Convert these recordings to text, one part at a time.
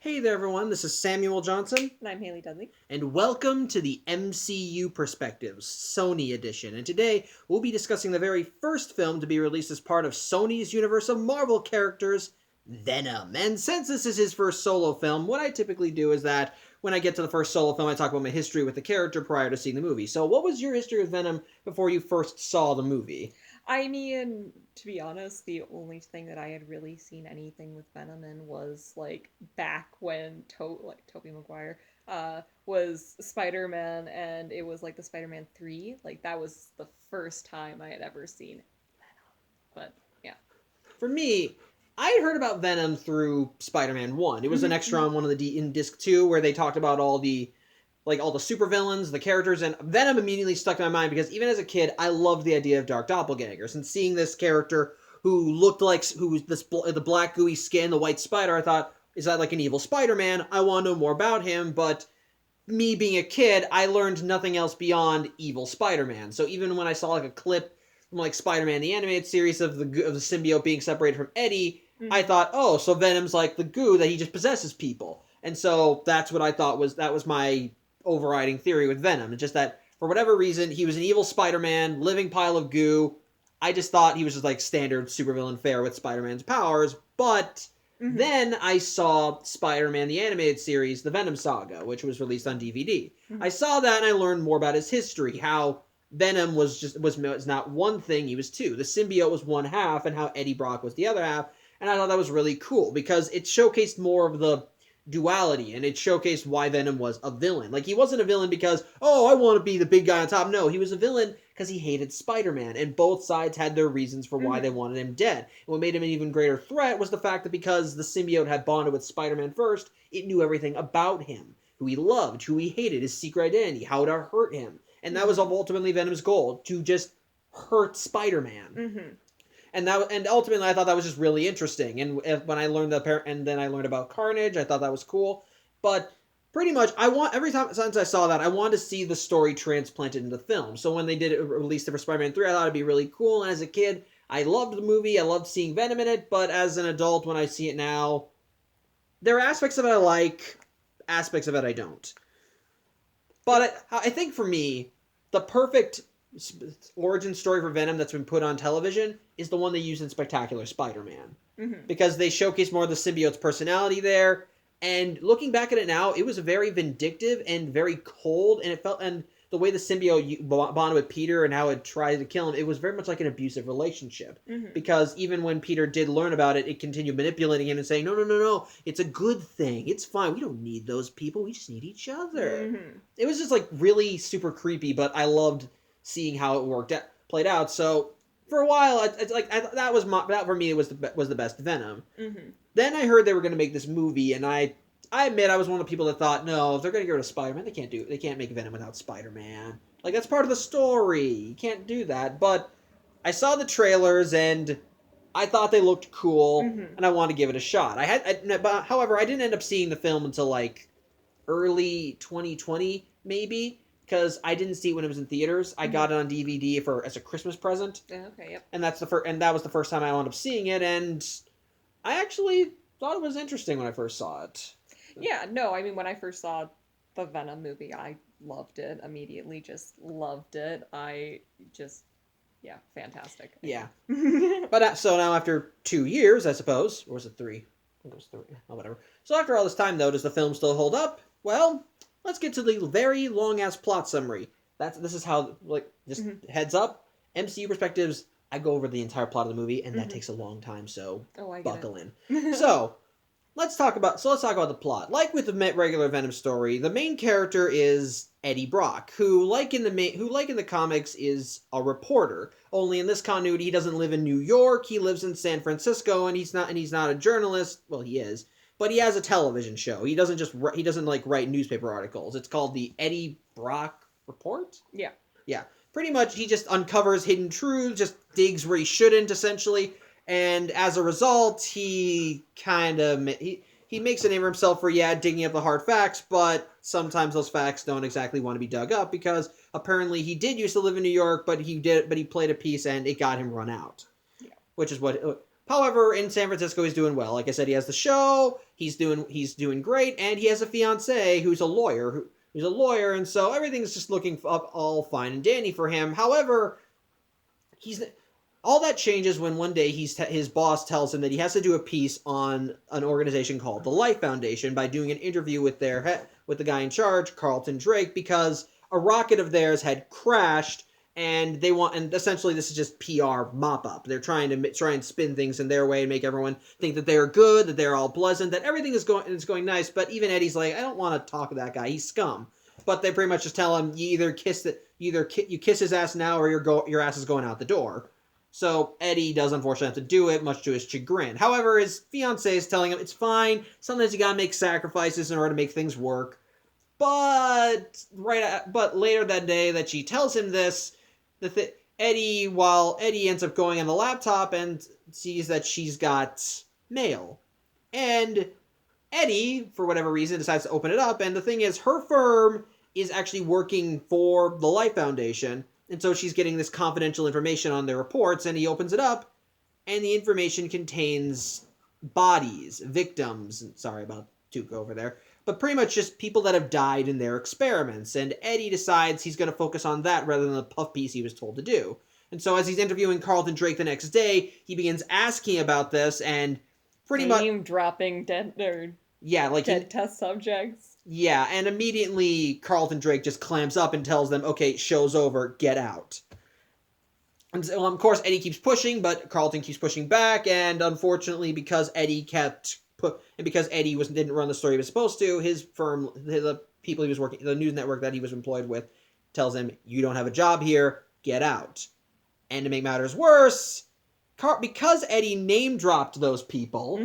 Hey there, everyone. This is Samuel Johnson. And I'm Haley Dudley. And welcome to the MCU Perspectives, Sony edition. And today, we'll be discussing the very first film to be released as part of Sony's universe of Marvel characters, Venom. And since this is his first solo film, what I typically do is that when I get to the first solo film, I talk about my history with the character prior to seeing the movie. So what was your history with Venom before you first saw the movie? I mean, to be honest, the only thing that I had really seen anything with Venom in was back when Tobey Maguire was Spider-Man, and it was the Spider-Man 3. That was the first time I had ever seen Venom. But yeah. For me, I had heard about Venom through Spider-Man 1. It was an extra on one of the in disc 2 where they talked about all the supervillains, the characters, and Venom immediately stuck in my mind because even as a kid, I loved the idea of dark doppelgangers. And seeing this character who was the black gooey skin, the white spider, I thought, is that like an evil Spider-Man? I want to know more about him, but me being a kid, I learned nothing else beyond evil Spider-Man. So even when I saw a clip from Spider-Man the animated series of the symbiote being separated from Eddie, I thought, oh, so Venom's like the goo that he just possesses people. And so that's what I thought was my overriding theory with Venom. It's just that for whatever reason he was an evil Spider-Man, living pile of goo. I just thought he was just standard supervillain fare with Spider-Man's powers. But then I saw Spider-Man the animated series, the Venom Saga, which was released on DVD. I saw that and I learned more about his history, how Venom was not one thing, he was two. The symbiote was one half and how Eddie Brock was the other half. And I thought that was really cool because it showcased more of the duality, and it showcased why Venom was a villain. He wasn't a villain because, oh, I want to be the big guy on top. No, he was a villain because he hated Spider-Man, and both sides had their reasons for why they wanted him dead. And what made him an even greater threat was the fact that because the symbiote had bonded with Spider-Man first, it knew everything about him, who he loved, who he hated, his secret identity, how to hurt him. And that was ultimately Venom's goal, to just hurt Spider-Man. And ultimately, I thought that was just really interesting. And when I learned then I learned about Carnage, I thought that was cool. But pretty much, every time since I saw that, I wanted to see the story transplanted into film. So when they did release it for Spider-Man 3, I thought it'd be really cool. And as a kid, I loved the movie. I loved seeing Venom in it. But as an adult, when I see it now, there are aspects of it I like, aspects of it I don't. But I think for me, the perfect origin story for Venom that's been put on television is the one they use in Spectacular Spider-Man. Because they showcase more of the symbiote's personality there, and looking back at it now, it was very vindictive and very cold, and the way the symbiote bonded with Peter and how it tried to kill him, it was very much like an abusive relationship. Because even when Peter did learn about it, it continued manipulating him and saying, no, it's a good thing, it's fine, we don't need those people, we just need each other. It was just really super creepy, but I loved seeing how it played out. So for a while, that for me was the best Venom. Then I heard they were going to make this movie, and I admit I was one of the people that thought, no, if they're going to get rid of Spider-Man, they can't make Venom without Spider-Man. That's part of the story. You can't do that. But I saw the trailers, and I thought they looked cool, and I wanted to give it a shot. However, I didn't end up seeing the film until early 2020, maybe. Because I didn't see it when it was in theaters. I got it on DVD as a Christmas present. Yeah, okay, yep. And that was the first time I wound up seeing it, and I actually thought it was interesting when I first saw it. Yeah, no, I mean, when I first saw the Venom movie, I loved it immediately. Just loved it. Fantastic. Yeah. But so now after 2 years, I suppose, or was it 3? It was 3. Oh, whatever. So after all this time, though, does the film still hold up? Well, let's get to the very long-ass plot summary. This is how, just heads up, MCU perspectives, I go over the entire plot of the movie, and that takes a long time, so buckle in. So, let's talk about the plot. Like with the regular Venom story, the main character is Eddie Brock, who, like in the comics, is a reporter. Only in this continuity, he doesn't live in New York, he lives in San Francisco, and he's not a journalist. Well, he is. But he has a television show. He doesn't write newspaper articles. It's called the Eddie Brock Report? Yeah. Yeah. Pretty much, he just uncovers hidden truths, just digs where he shouldn't, essentially. And as a result, he makes a name for himself for, digging up the hard facts, but sometimes those facts don't exactly want to be dug up, because apparently he did used to live in New York, but he played a piece and it got him run out. Yeah. Which is what However, in San Francisco, he's doing well. Like I said, he has the show. He's doing great, and he has a fiance who's a lawyer. Who's a lawyer, and so everything's just looking up all fine and dandy for him. However, he's all that changes when one day his boss tells him that he has to do a piece on an organization called the Life Foundation by doing an interview with with the guy in charge, Carlton Drake, because a rocket of theirs had crashed. And essentially this is just PR mop-up. They're trying to spin things in their way and make everyone think that they're good, that they're all pleasant, that everything is going nice. But even Eddie's like, I don't want to talk to that guy. He's scum. But they pretty much just tell him, you kiss his ass now, or your ass is going out the door. So Eddie does unfortunately have to do it, much to his chagrin. However, his fiance is telling him it's fine. Sometimes you gotta make sacrifices in order to make things work. But later that day that she tells him this. While Eddie ends up going on the laptop and sees that she's got mail. And Eddie, for whatever reason, decides to open it up. And the thing is, her firm is actually working for the Life Foundation. And so she's getting this confidential information on their reports. And he opens it up. And the information contains bodies, victims. Sorry about Tuca over there. But pretty much just people that have died in their experiments. And Eddie decides he's going to focus on that rather than the puff piece he was told to do. And so as he's interviewing Carlton Drake the next day, he begins asking about this and pretty much... dropping dead test subjects. Yeah, and immediately Carlton Drake just clamps up and tells them, okay, show's over, get out. And so, of course, Eddie keeps pushing, but Carlton keeps pushing back, and unfortunately, because Eddie didn't run the story he was supposed to, his firm, the people he was working, the news network that he was employed with, tells him, you don't have a job here, get out. And to make matters worse, because Eddie name-dropped those people,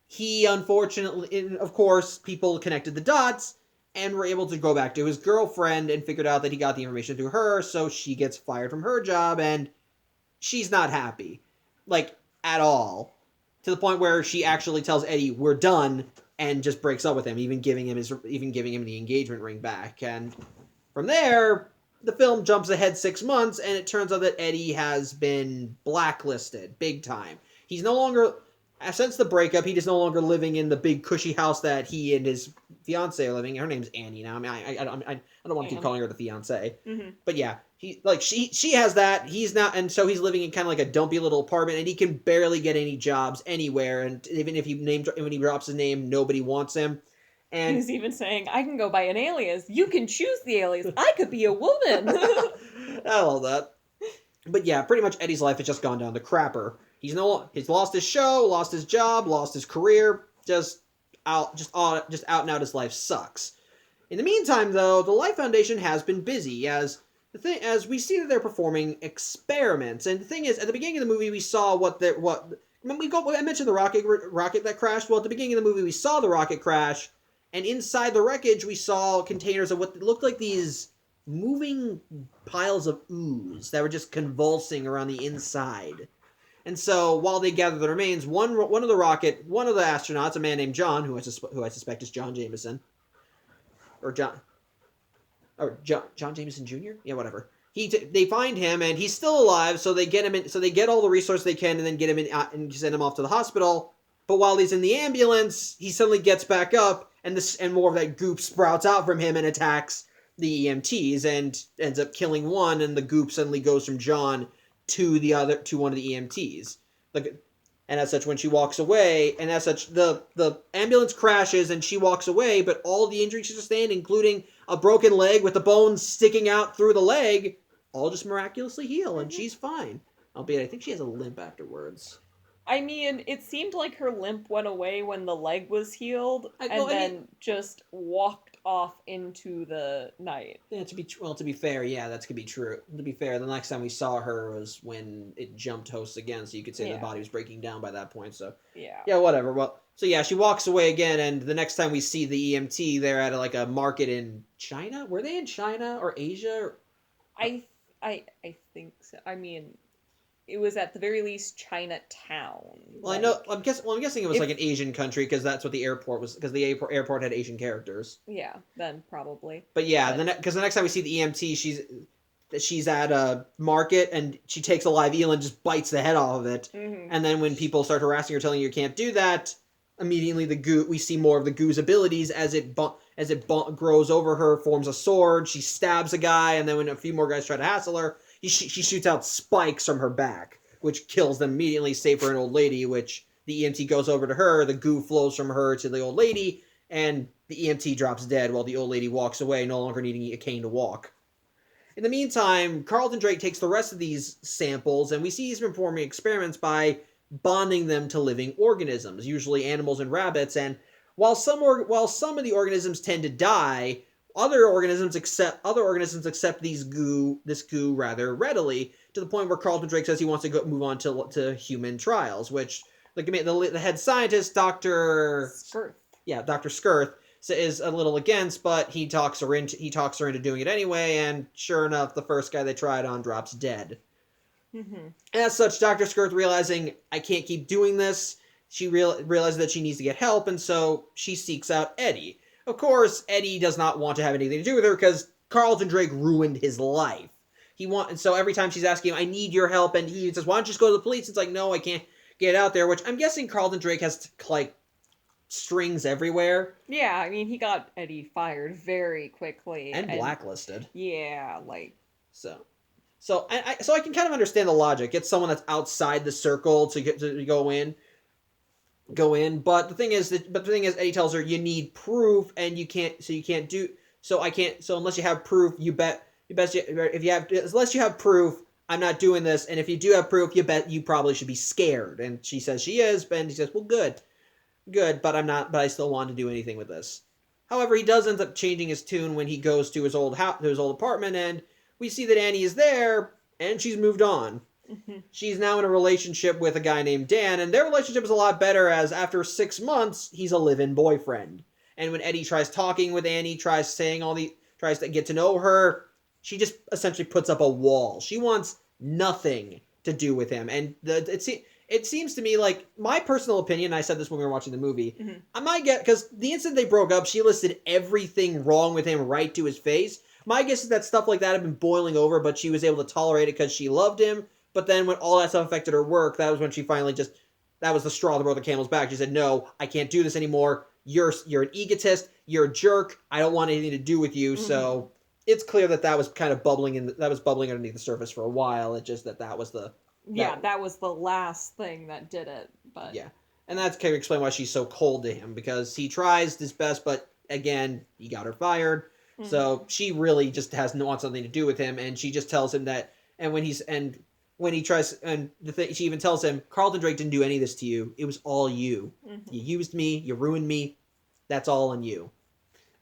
he unfortunately, of course, people connected the dots and were able to go back to his girlfriend and figured out that he got the information through her, so she gets fired from her job, and she's not happy. Like, at all. To the point where she actually tells Eddie, we're done, and just breaks up with him, even giving him the engagement ring back. And from there, the film jumps ahead 6 months, and it turns out that Eddie has been blacklisted, big time. He's no longer, since the breakup, he is no longer living in the big cushy house that he and his fiance are living. Her name's Annie now. I mean, I don't want to keep calling her the fiance. But yeah, she has that. He's not, and so he's living in kind of like a dumpy little apartment, and he can barely get any jobs anywhere. And even if when he drops his name, nobody wants him. And he's even saying, I can go by an alias. You can choose the alias. I could be a woman. I love that. But yeah, pretty much Eddie's life has just gone down the crapper. He's lost his show, lost his job, lost his career. Just out and out, his life sucks. In the meantime, though, the Life Foundation has been busy as we see that they're performing experiments. And the thing is, at the beginning of the movie, we saw I mentioned the rocket that crashed. Well, at the beginning of the movie, we saw the rocket crash, and inside the wreckage, we saw containers of what looked like these moving piles of ooze that were just convulsing around the inside. And so, while they gather the remains, one of the astronauts, a man named John, who I suspect is John Jameson, John Jameson Jr. Yeah, whatever. They find him, and he's still alive. So they get him in. So they get all the resources they can, and then get him in and send him off to the hospital. But while he's in the ambulance, he suddenly gets back up, and more of that goop sprouts out from him and attacks the EMTs, and ends up killing one. And the goop suddenly goes from John to one of the EMTs. And as such, when she walks away, and as such, the ambulance crashes and she walks away, but all the injuries she sustained, including a broken leg with the bones sticking out through the leg, all just miraculously heal, and she's fine. Albeit, I think she has a limp afterwards. I mean, it seemed like her limp went away when the leg was healed, then just walked off into the night. Yeah, to be fair, yeah, that could be true. To be fair, the next time we saw her was when it jumped hosts again, so you could say the body was breaking down by that point, so... Yeah, whatever. Well, so yeah, she walks away again, and the next time we see the EMT, they're at a market in China? Were they in China or Asia? I think so. I mean... It was at the very least Chinatown. Well, I know. I'm guessing it was like an Asian country because that's what the airport was. Because the airport had Asian characters. Yeah, then probably. But yeah, because the next time we see the EMT, she's at a market and she takes a live eel and just bites the head off of it. Mm-hmm. And then when people start harassing her, telling you can't do that, immediately we see more of the goo's abilities as it grows over her, forms a sword. She stabs a guy, and then when a few more guys try to hassle her, she shoots out spikes from her back, which kills them immediately, save for an old lady, which the EMT goes over to her. The goo flows from her to the old lady, and the EMT drops dead while the old lady walks away, no longer needing a cane to walk. In the meantime, Carlton Drake takes the rest of these samples, and we see he's performing experiments by bonding them to living organisms, usually animals and rabbits. And while some of the organisms tend to die, other organisms accept this goo rather readily, to the point where Carlton Drake says he wants to move on to human trials, which the head scientist, Dr. Skirth. Yeah, Dr. Skirth is a little against, but he talks her into doing it anyway, and sure enough, the first guy they tried on drops dead. Mm-hmm. As such, Dr. Skirth, realizing I can't keep doing this, she realizes that she needs to get help, and so she seeks out Eddie. Of course, Eddie does not want to have anything to do with her because Carlton Drake ruined his life. And so every time she's asking him, I need your help, and he says, why don't you just go to the police? It's like, no, I can't get out there, which I'm guessing Carlton Drake has, strings everywhere. Yeah, I mean, he got Eddie fired very quickly. And blacklisted. Yeah, So I can kind of understand the logic. Get someone that's outside the circle to go in. But the thing is, Eddie tells her you need proof, and unless you have proof, unless you have proof, I'm not doing this. And if you do have proof, you probably should be scared. And she says she is, and he says, well, good, but I'm not. But I still want to do anything with this. However, he does end up changing his tune when he goes to his old apartment, and we see that Annie is there, and she's moved on. Mm-hmm. She's now in a relationship with a guy named Dan, and their relationship is a lot better, as after 6 months, he's a live-in boyfriend. And when Eddie tries talking with Annie, tries to get to know her, she just essentially puts up a wall. She wants nothing to do with him. And it seems to me like, my personal opinion, I said this when we were watching the movie, mm-hmm. I might get, because the instant they broke up, she listed everything wrong with him right to his face. My guess is that stuff like that had been boiling over, but she was able to tolerate it because she loved him. But then when all that stuff affected her work, that was when she finally that was the straw that broke the camel's back. She said, no, I can't do this anymore. You're an egotist. You're a jerk. I don't want anything to do with you. Mm-hmm. So it's clear that was kind of bubbling underneath the surface for a while. It's just that was the... that was the last thing that did it. But yeah. And that's kind of explain why she's so cold to him, because he tries his best, but again, he got her fired. Mm-hmm. So she really just wants something to do with him, and she just tells him that, she even tells him, Carlton Drake didn't do any of this to you. It was all you. Mm-hmm. You used me. You ruined me. That's all on you.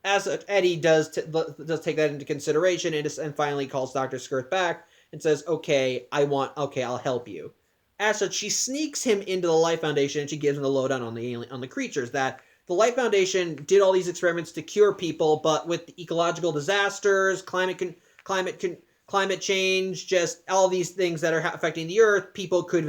As such, Eddie does take that into consideration and finally calls Dr. Skirth back and says, okay, I'll help you. As such, she sneaks him into the Life Foundation, and she gives him the lowdown on the creatures, that the Life Foundation did all these experiments to cure people, but with ecological disasters, climate change, just all these things that are affecting the Earth, people could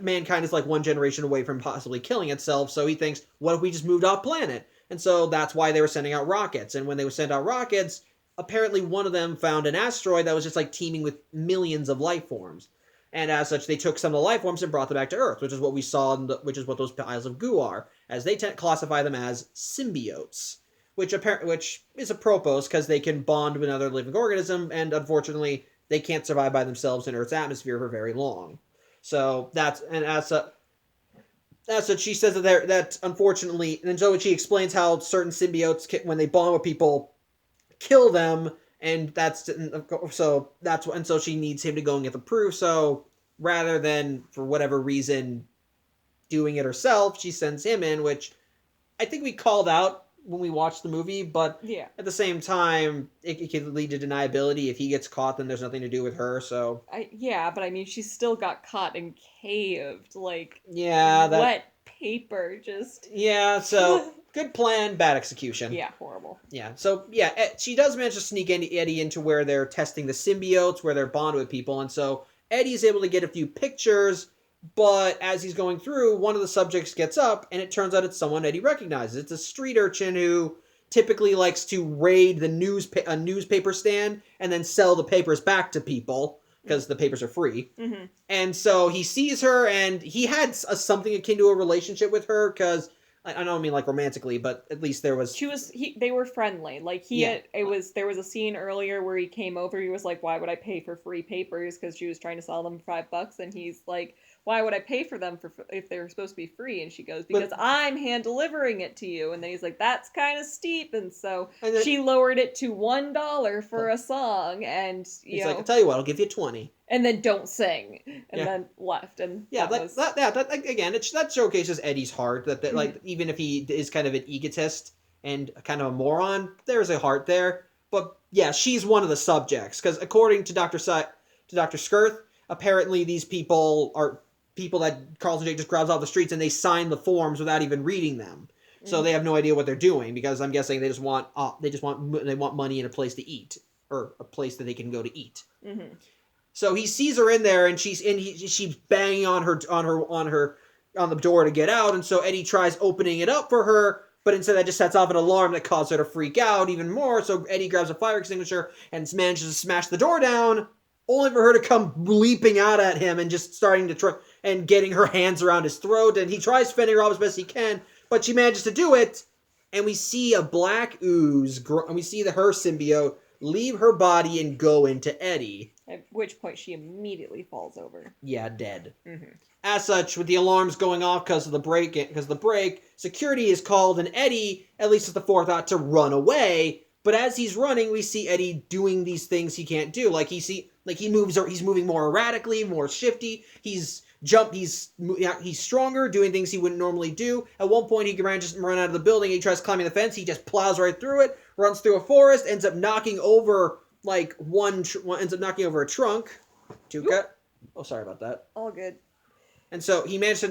mankind is like one generation away from possibly killing itself. So he thinks, what if we just moved off planet? And so that's why they were sending out rockets. And when they would send out rockets, apparently one of them found an asteroid that was just teeming with millions of life forms. And as such, they took some of the life forms and brought them back to Earth, which is what we saw, which is what those piles of goo are, as they classify them as symbiotes, which is a propos because they can bond with another living organism, and unfortunately, they can't survive by themselves in Earth's atmosphere for very long. So as such, she says that unfortunately, and so she explains how certain symbiotes, when they bond with people, kill them. And so she needs him to go and get the proof. So rather than, for whatever reason, doing it herself, she sends him in, which I think we called out when we watched the movie. But at the same time, it could lead to deniability. If he gets caught, then there's nothing to do with her. So but I mean, she still got caught and caved, wet paper, just so. Good plan, bad execution. Yeah, horrible. Yeah, so, she does manage to sneak Eddie into where they're testing the symbiotes, where they're bonded with people, and so Eddie's able to get a few pictures, but as he's going through, one of the subjects gets up, and it turns out it's someone Eddie recognizes. It's a street urchin who typically likes to raid a newspaper stand and then sell the papers back to people because the papers are free. Mm-hmm. And so he sees her, and he had something akin to a relationship with her because I don't mean like romantically, but at least there was. They were friendly. Like there was a scene earlier where he came over. He was like, "Why would I pay for free papers?" Because she was trying to sell them for $5, and he's like, "Why would I pay for them if they're supposed to be free?" And she goes, "Because I'm hand delivering it to you." And then he's like, "That's kind of steep." And so she lowered it to $1 for a song, and he's like, "I'll tell you what, I'll give you 20." And then don't sing, and then left, and that showcases Eddie's heart. That like even if he is kind of an egotist and kind of a moron, there's a heart there. But yeah, she's one of the subjects because according to Dr. Skirth, apparently these people are people that Carlton Drake just grabs off the streets and they sign the forms without even reading them. So they have no idea what they're doing because I'm guessing they want money and a place to eat or a place that they can go to eat. Mm-hmm. So he sees her in there, and she's banging on the door to get out, and so Eddie tries opening it up for her, but instead that just sets off an alarm that causes her to freak out even more. So Eddie grabs a fire extinguisher and manages to smash the door down, only for her to come leaping out at him and just starting to try and getting her hands around his throat. And he tries fending her off as best he can, but she manages to do it. And we see a black ooze, and we see her symbiote leave her body and go into Eddie. At which point she immediately falls over. Yeah, dead. Mm-hmm. As such, with the alarms going off because of the break, security is called, and Eddie at least has the forethought to run away. But as he's running, we see Eddie doing these things he can't do. He's moving more erratically, more shifty. He's stronger, doing things he wouldn't normally do. At one point, he can just run out of the building. He tries climbing the fence. He just plows right through it, runs through a forest, ends up knocking over a trunk. Oh, sorry about that. All good. And so he managed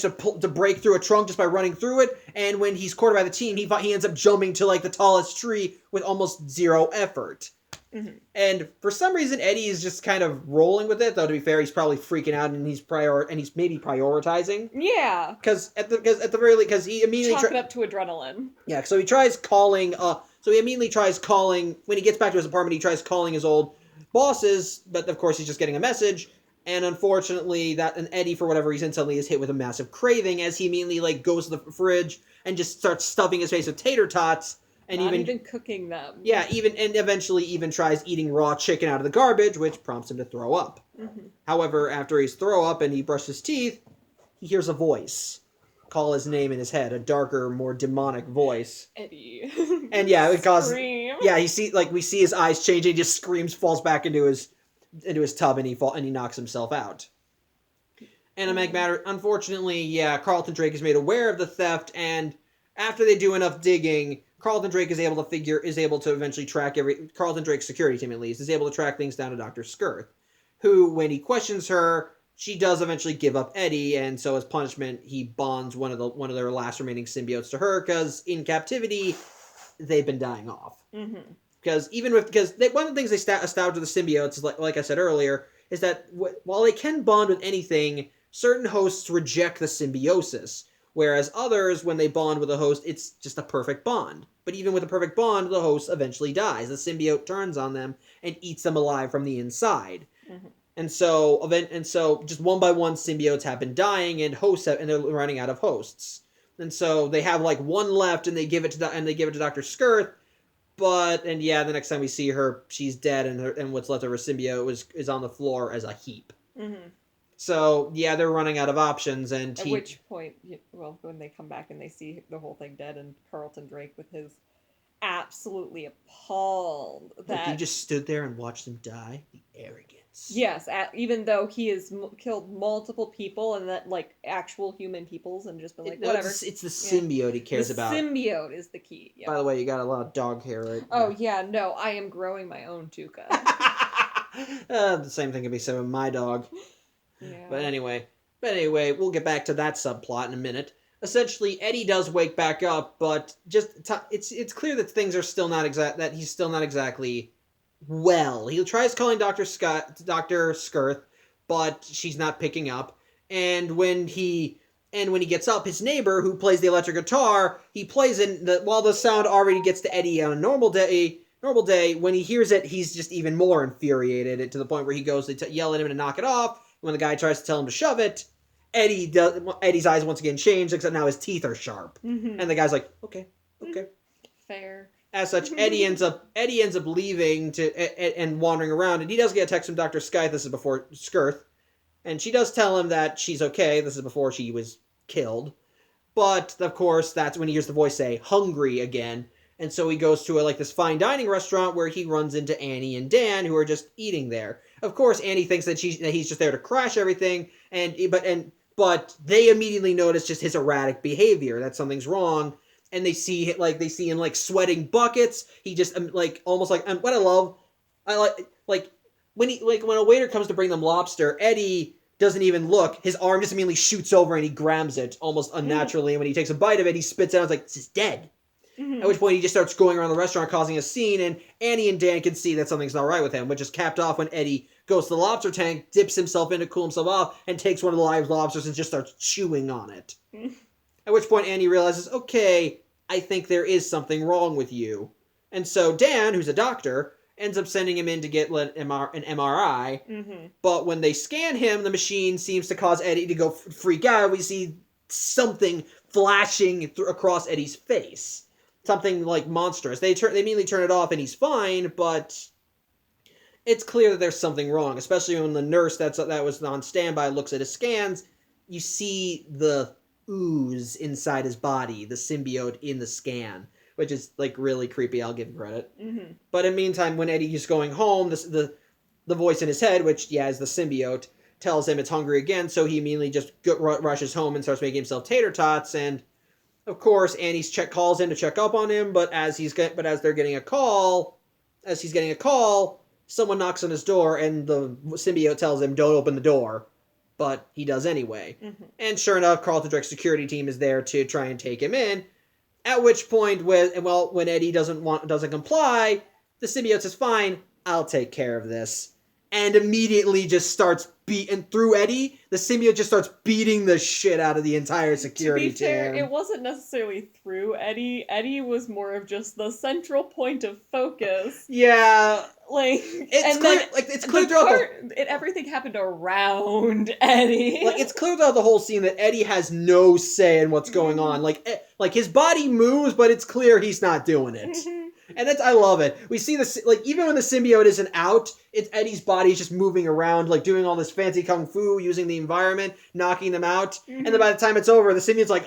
to break through a trunk just by running through it. And when he's cornered by the team, he ends up jumping to like the tallest tree with almost zero effort. Mm-hmm. And for some reason, Eddie is just kind of rolling with it. Though to be fair, he's probably freaking out and he's maybe prioritizing. Yeah. Because at the very least, because he immediately chalk it up to adrenaline. Yeah. So he tries calling. So he immediately tries calling when he gets back to his apartment. He tries calling his old bosses, but of course he's just getting a message. And unfortunately, Eddie, for whatever reason, suddenly is hit with a massive craving as he immediately goes to the fridge and just starts stuffing his face with tater tots. And Not even cooking them. Yeah, and eventually even tries eating raw chicken out of the garbage, which prompts him to throw up. Mm-hmm. However, after he's throw up and he brushes his teeth, he hears a voice call his name in his head, a darker, more demonic voice. Eddie. And yeah, it causes. Scream. Yeah, we see his eyes change. And he just screams, falls back into his tub, and he knocks himself out. And to make matter, unfortunately, yeah, Carlton Drake is made aware of the theft, and after they do enough digging, Carlton Drake is able to eventually track Carlton Drake's security team at least is able to track things down to Dr. Skirth, who, when he questions her, she does eventually give up Eddie, and so as punishment, he bonds one of their last remaining symbiotes to her because in captivity, they've been dying off. Mm-hmm. Because one of the things they establish with the symbiotes, is like I said earlier, is that while they can bond with anything, certain hosts reject the symbiosis. Whereas others, when they bond with a host, it's just a perfect bond. But even with a perfect bond, the host eventually dies. The symbiote turns on them and eats them alive from the inside. Mm-hmm. And so just one by one, symbiotes have been dying, and they're running out of hosts. And so they have like one left, and they give it to Dr. Skirth. The next time we see her, she's dead, and what's left of her symbiote is on the floor as a heap. Mm-hmm. So, yeah, they're running out of options, and At which point, when they come back and they see the whole thing dead, and Carlton Drake with his absolutely appalled that... you just stood there and watched them die? The arrogance. Yes, even though he has killed multiple people, and that, like, actual human peoples, and just been like, whatever. It's the symbiote he cares about. The symbiote is the key. Yeah. By the way, you got a lot of dog hair right Oh, yeah, no, I am growing my own Tuca. The same thing can be said with my dog. Yeah. But anyway, we'll get back to that subplot in a minute. Essentially, Eddie does wake back up, but it's clear that things are still not that he's still not exactly well. He tries calling Dr. Skirth, but she's not picking up. And when he And when he gets up, his neighbor, who plays the electric guitar, he plays it while the sound already gets to Eddie on a normal day, when he hears it, he's just even more infuriated, to the point where he goes to yell at him to knock it off. When the guy tries to tell him to shove it, Eddie's eyes once again change, except now his teeth are sharp. Mm-hmm. And the guy's like, okay. Fair. As such, Eddie ends up leaving and wandering around, and he does get a text from Dr. Scythe. This is before Skirth, and she does tell him that she's okay. This is before she was killed. But, of course, that's when he hears the voice say, hungry again. And so he goes to this fine dining restaurant where he runs into Annie and Dan, who are just eating there. Of course, Annie thinks that he's just there to crash everything, but they immediately notice just his erratic behavior, that something's wrong, and they see him sweating buckets. He just almost what I like when a waiter comes to bring them lobster, Eddie doesn't even look. His arm just immediately shoots over and he grabs it almost unnaturally. And when he takes a bite of it, he spits it out. It's like, this is dead. Mm-hmm. At which point he just starts going around the restaurant causing a scene, and Annie and Dan can see that something's not right with him, which is capped off when Eddie goes to the lobster tank, dips himself in to cool himself off, and takes one of the live lobsters and just starts chewing on it. At which point Annie realizes, okay, I think there is something wrong with you. And so Dan, who's a doctor, ends up sending him in to get an MRI. Mm-hmm. But when they scan him, the machine seems to cause Eddie to go freak out. We see something flashing across Eddie's face. Something monstrous. They immediately turn it off and he's fine, but it's clear that there's something wrong, especially when the nurse that was on standby looks at his scans. You see the ooze inside his body, the symbiote in the scan, which is really creepy. I'll give him credit. Mm-hmm. But in the meantime, when Eddie is going home, the voice in his head, which is the symbiote, tells him it's hungry again, so he immediately just rushes home and starts making himself tater tots. And of course, Annie calls in to check up on him, but as he's getting a call, someone knocks on his door, and the symbiote tells him, don't open the door. But he does anyway. Mm-hmm. And sure enough, Carlton Drake's security team is there to try and take him in. At which point, when Eddie doesn't comply, the symbiote says, fine, I'll take care of this. And immediately just starts beating through Eddie. The symbiote just starts beating the shit out of the entire security team. To be fair, it wasn't necessarily through Eddie. Eddie was more of just the central point of focus. Yeah. Everything happened around Eddie. It's clear throughout the whole scene that Eddie has no say in what's going on. His body moves, but it's clear he's not doing it. And I love it. We see this, even when the symbiote isn't out, it's Eddie's body is just moving around, doing all this fancy kung fu, using the environment, knocking them out. Mm-hmm. And then by the time it's over, the symbiote's like,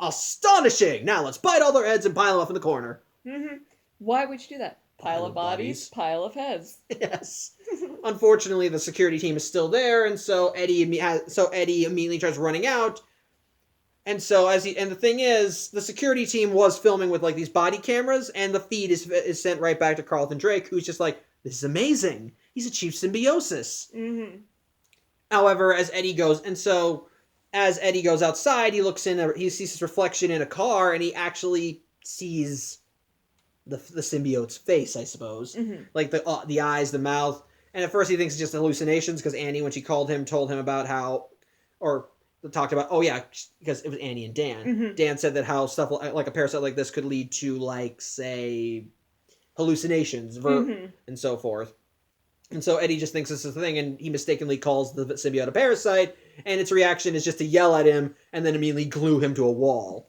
astonishing! Now let's bite all their heads and pile them up in the corner. Mm-hmm. Why would you do that? Pile of bodies, pile of heads. Yes. Unfortunately, the security team is still there, and so Eddie immediately tries running out. And so the thing is, the security team was filming with these body cameras, and the feed is sent right back to Carlton Drake, who's just like, this is amazing. He's achieved symbiosis. Mm-hmm. However, as Eddie goes outside, he sees his reflection in a car, and he actually sees the symbiote's face, I suppose. Mm-hmm. The eyes, the mouth. And at first he thinks it's just hallucinations, because Annie, when she called him, told him about how, or talked about, because it was Annie and Dan. Mm-hmm. Dan said that how stuff like a parasite like this could lead to, say, hallucinations, mm-hmm. and so forth. And so Eddie just thinks this is the thing, and he mistakenly calls the symbiote a parasite, and its reaction is just to yell at him and then immediately glue him to a wall.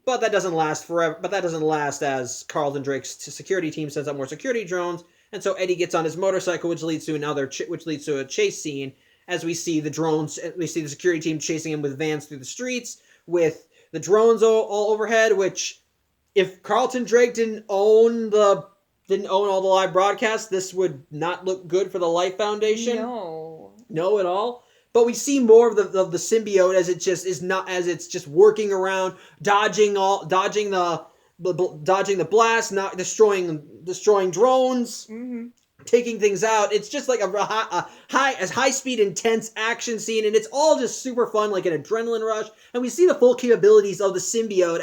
But that doesn't last forever. But that doesn't last as Carlton Drake's security team sends out more security drones, and so Eddie gets on his motorcycle, which leads to a chase scene. As we see the security team chasing him with vans through the streets, with the drones all overhead. Which, if Carlton Drake didn't own all the live broadcasts, this would not look good for the Life Foundation. No, at all. But we see more of the symbiote as it's just working around, dodging the blast, not destroying drones. Mm-hmm. Taking things out. It's just like a high speed, intense action scene, and it's all just super fun, like an adrenaline rush. And we see the full capabilities of the symbiote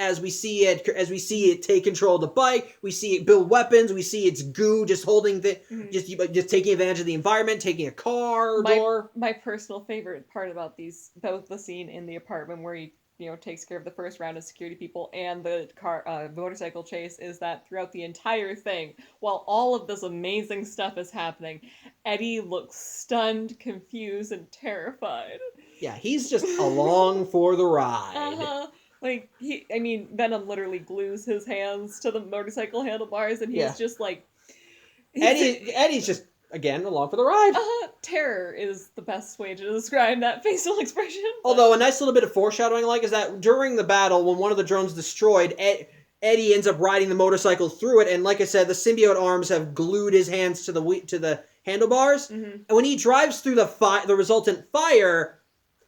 as we see it take control of the bike. We see it build weapons. We see its goo just holding just taking advantage of the environment, taking a car door. My personal favorite part about both the scene in the apartment where he takes care of the first round of security people and the motorcycle chase is that throughout the entire thing, while all of this amazing stuff is happening, Eddie looks stunned, confused, and terrified. Yeah, he's just along for the ride. Like Venom literally glues his hands to the motorcycle handlebars, and he's just like Eddie's just again along for the ride. Terror is the best way to describe that facial expression. Although a nice little bit of foreshadowing, is that during the battle, when one of the drones is destroyed, Eddie ends up riding the motorcycle through it, and like I said, the symbiote arms have glued his hands to the handlebars. And when he drives through the resultant fire,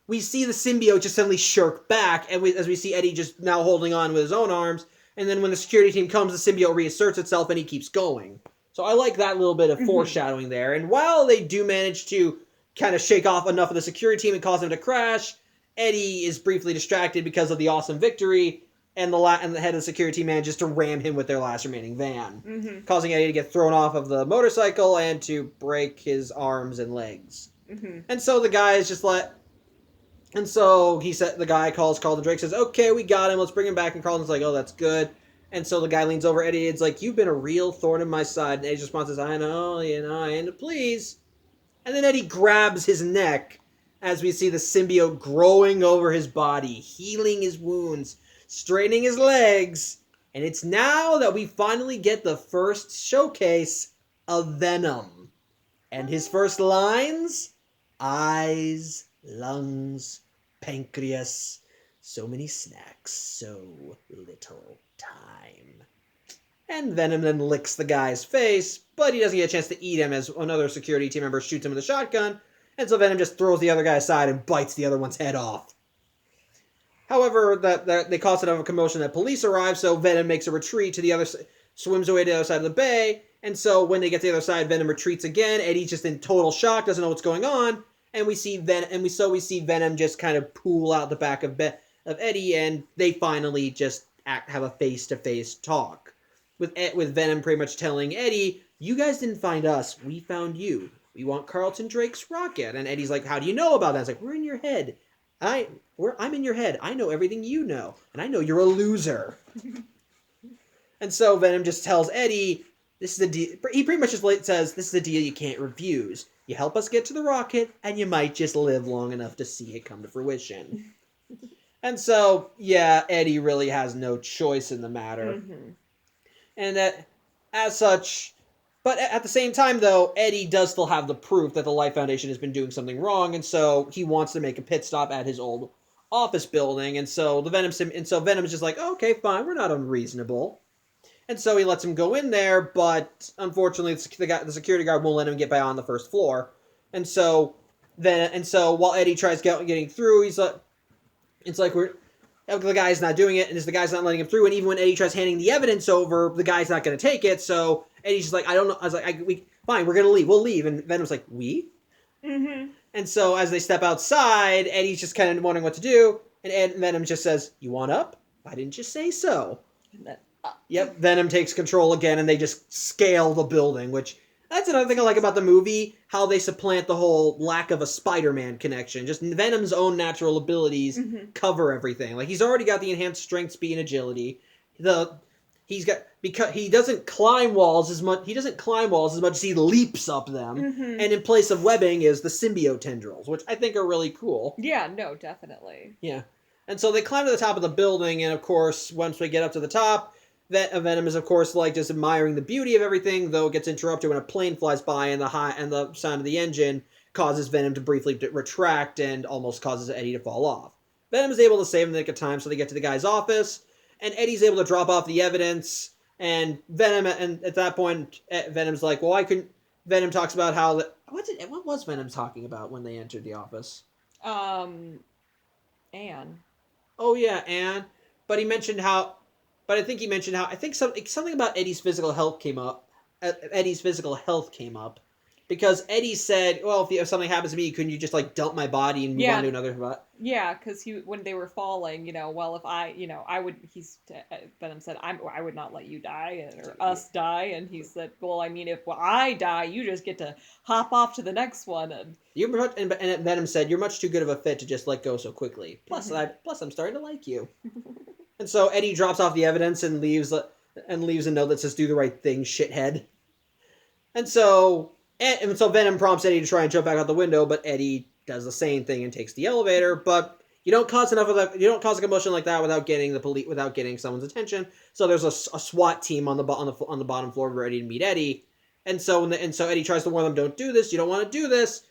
we see the symbiote just suddenly shirk back, and as we see Eddie just now holding on with his own arms. And then when the security team comes, the symbiote reasserts itself, and he keeps going. So I like that little bit of foreshadowing there. And while they do manage to kind of shake off enough of the security team and cause them to crash, Eddie is briefly distracted because of the awesome victory, and the head of the security team manages to ram him with their last remaining van, causing Eddie to get thrown off of the motorcycle and to break his arms and legs. And so the guy is just like... And so the guy calls Carlton Drake, says, okay, we got him, let's bring him back. And Carlton's like, oh, that's good. And so the guy leans over Eddie, it's like, you've been a real thorn in my side. And Eddie's response is, I know, and please. And then Eddie grabs his neck as we see the symbiote growing over his body, healing his wounds, straightening his legs. And it's now that we finally get the first showcase of Venom. And his first lines, eyes, lungs, pancreas, so many snacks, so little time. And Venom then licks the guy's face, but he doesn't get a chance to eat him as another security team member shoots him with a shotgun, and so Venom just throws the other guy aside and bites the other one's head off. However, they cause enough of a commotion that police arrive, so Venom makes a retreat to the other swims away to the other side of the bay, and so when they get to the other side, Venom retreats again. Eddie's just in total shock, doesn't know what's going on, and we see Venom just kind of pool out the back of Eddie, and they finally just have a face-to-face talk. With Venom pretty much telling Eddie, you guys didn't find us, we found you. We want Carlton Drake's rocket. And Eddie's like, how do you know about that? It's like, we're in your head. I'm in your head. I know everything you know. And I know you're a loser. And so Venom just tells Eddie, this is the deal. He pretty much just says, this is the deal you can't refuse. You help us get to the rocket, and you might just live long enough to see it come to fruition. And so, yeah, Eddie really has no choice in the matter. And that, as such, but at the same time, though, Eddie does still have the proof that the Life Foundation has been doing something wrong, and so he wants to make a pit stop at his old office building, and so Venom's just like, oh, okay, fine, we're not unreasonable. And so he lets him go in there, but unfortunately, the security guard won't let him get by on the first floor. And so while Eddie tries getting through, the guy's not doing it, and the guy's not letting him through. And even when Eddie tries handing the evidence over, the guy's not going to take it. So Eddie's just like, I don't know. I was like, fine, we're going to leave. We'll leave. And Venom's like, we? And so as they step outside, Eddie's just kind of wondering what to do. And Venom just says, you want up? Why didn't you say so? And then Yep, Venom takes control again, and they just scale the building, which... That's another thing I like about the movie, how they supplant the whole lack of a Spider-Man connection. Just Venom's own natural abilities cover everything. Like, he's already got the enhanced strength, speed, and agility. Because he doesn't climb walls as much as he leaps up them. And in place of webbing is the symbiote tendrils, which I think are really cool. Yeah, no, definitely. Yeah. And so they climb to the top of the building, and of course, once we get up to the top... Venom is, of course, like, just admiring the beauty of everything, though it gets interrupted when a plane flies by and the sound of the engine causes Venom to briefly retract and almost causes Eddie to fall off. Venom is able to save him in the nick of time, so they get to the guy's office, and Eddie's able to drop off the evidence, and at that point, Venom's like, well, I couldn't... Venom talks about how... What was Venom talking about when they entered the office? Anne. Oh, yeah, Anne. But he mentioned how... But I think he mentioned how something about Eddie's physical health came up. Because because Eddie said, well, if something happens to me, couldn't you just like dump my body and move on to another spot? Yeah, because when they were falling, well, if I would, Venom said, I would not let you die, or us die, and he said, well, I mean, if I die, you just get to hop off to the next one, and Venom said, you're much too good of a fit to just let go so quickly. Plus, I'm starting to like you. And so Eddie drops off the evidence and leaves a note that says, do the right thing, shithead. And so Venom prompts Eddie to try and jump back out the window, but Eddie does the same thing and takes the elevator. But you don't cause a commotion like that without getting someone's attention. So there's a SWAT team on the bottom floor ready to meet Eddie. And so Eddie tries to warn them, don't do this. You don't want to do this.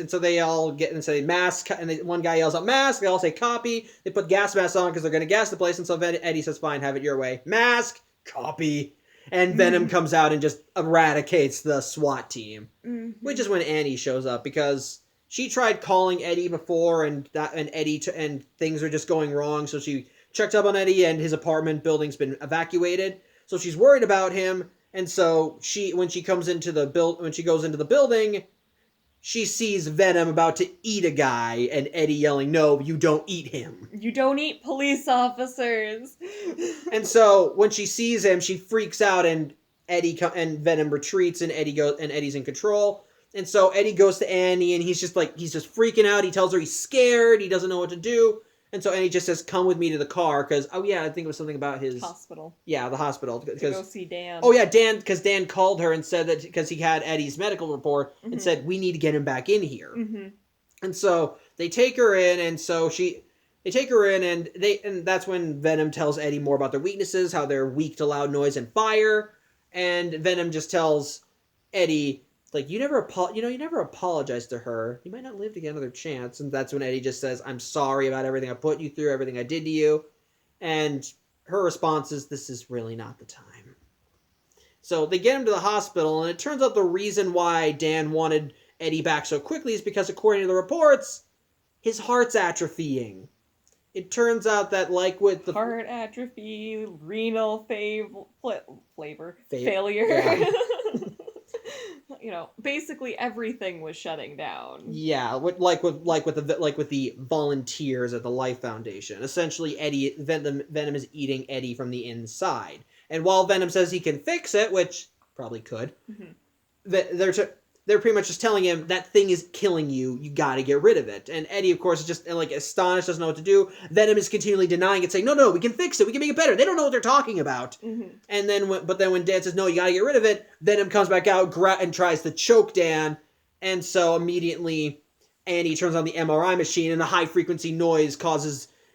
So they all get and say mask, and one guy yells out mask. They all say copy. They put gas masks on because they're going to gas the place. And so Eddie says, fine, have it your way. Mask, copy. And Venom comes out and just eradicates the SWAT team, which is when Annie shows up because she tried calling Eddie before, and things are just going wrong. So she checked up on Eddie, and his apartment building's been evacuated. So she's worried about him, and so when she goes into the building, she sees Venom about to eat a guy, and Eddie yelling, "No, you don't eat him. You don't eat police officers." And so when she sees him, she freaks out, and Venom retreats, and Eddie's in control. And so Eddie goes to Annie, and he's just freaking out. He tells her he's scared. He doesn't know what to do. And so Annie just says, come with me to the car, because, I think it was something about his... hospital. Yeah, the hospital. To go see Dan. Oh, yeah, because Dan called her and said that, because he had Eddie's medical report, and said, we need to get him back in here. And so they take her in, and so they take her in, and that's when Venom tells Eddie more about their weaknesses, how they're weak to loud noise and fire, and Venom just tells Eddie... like, you never apologized to her. You might not live to get another chance. And that's when Eddie just says, I'm sorry about everything I put you through, everything I did to you. And her response is, this is really not the time. So they get him to the hospital, and it turns out the reason why Dan wanted Eddie back so quickly is because, according to the reports, his heart's atrophying. It turns out that, like with the... heart atrophy, renal failure. Yeah. Basically everything was shutting down. Yeah, like with the volunteers at the Life Foundation. Essentially, Venom is eating Eddie from the inside. And while Venom says he can fix it, which probably could, they're pretty much just telling him that thing is killing you. You got to get rid of it. And Eddie, of course, is just astonished, doesn't know what to do. Venom is continually denying it, saying, "No, we can fix it. We can make it better." They don't know what they're talking about. And then, when Dan says, "No, you got to get rid of it," Venom comes back out and tries to choke Dan. And so immediately, Annie turns on the MRI machine, and the high frequency noise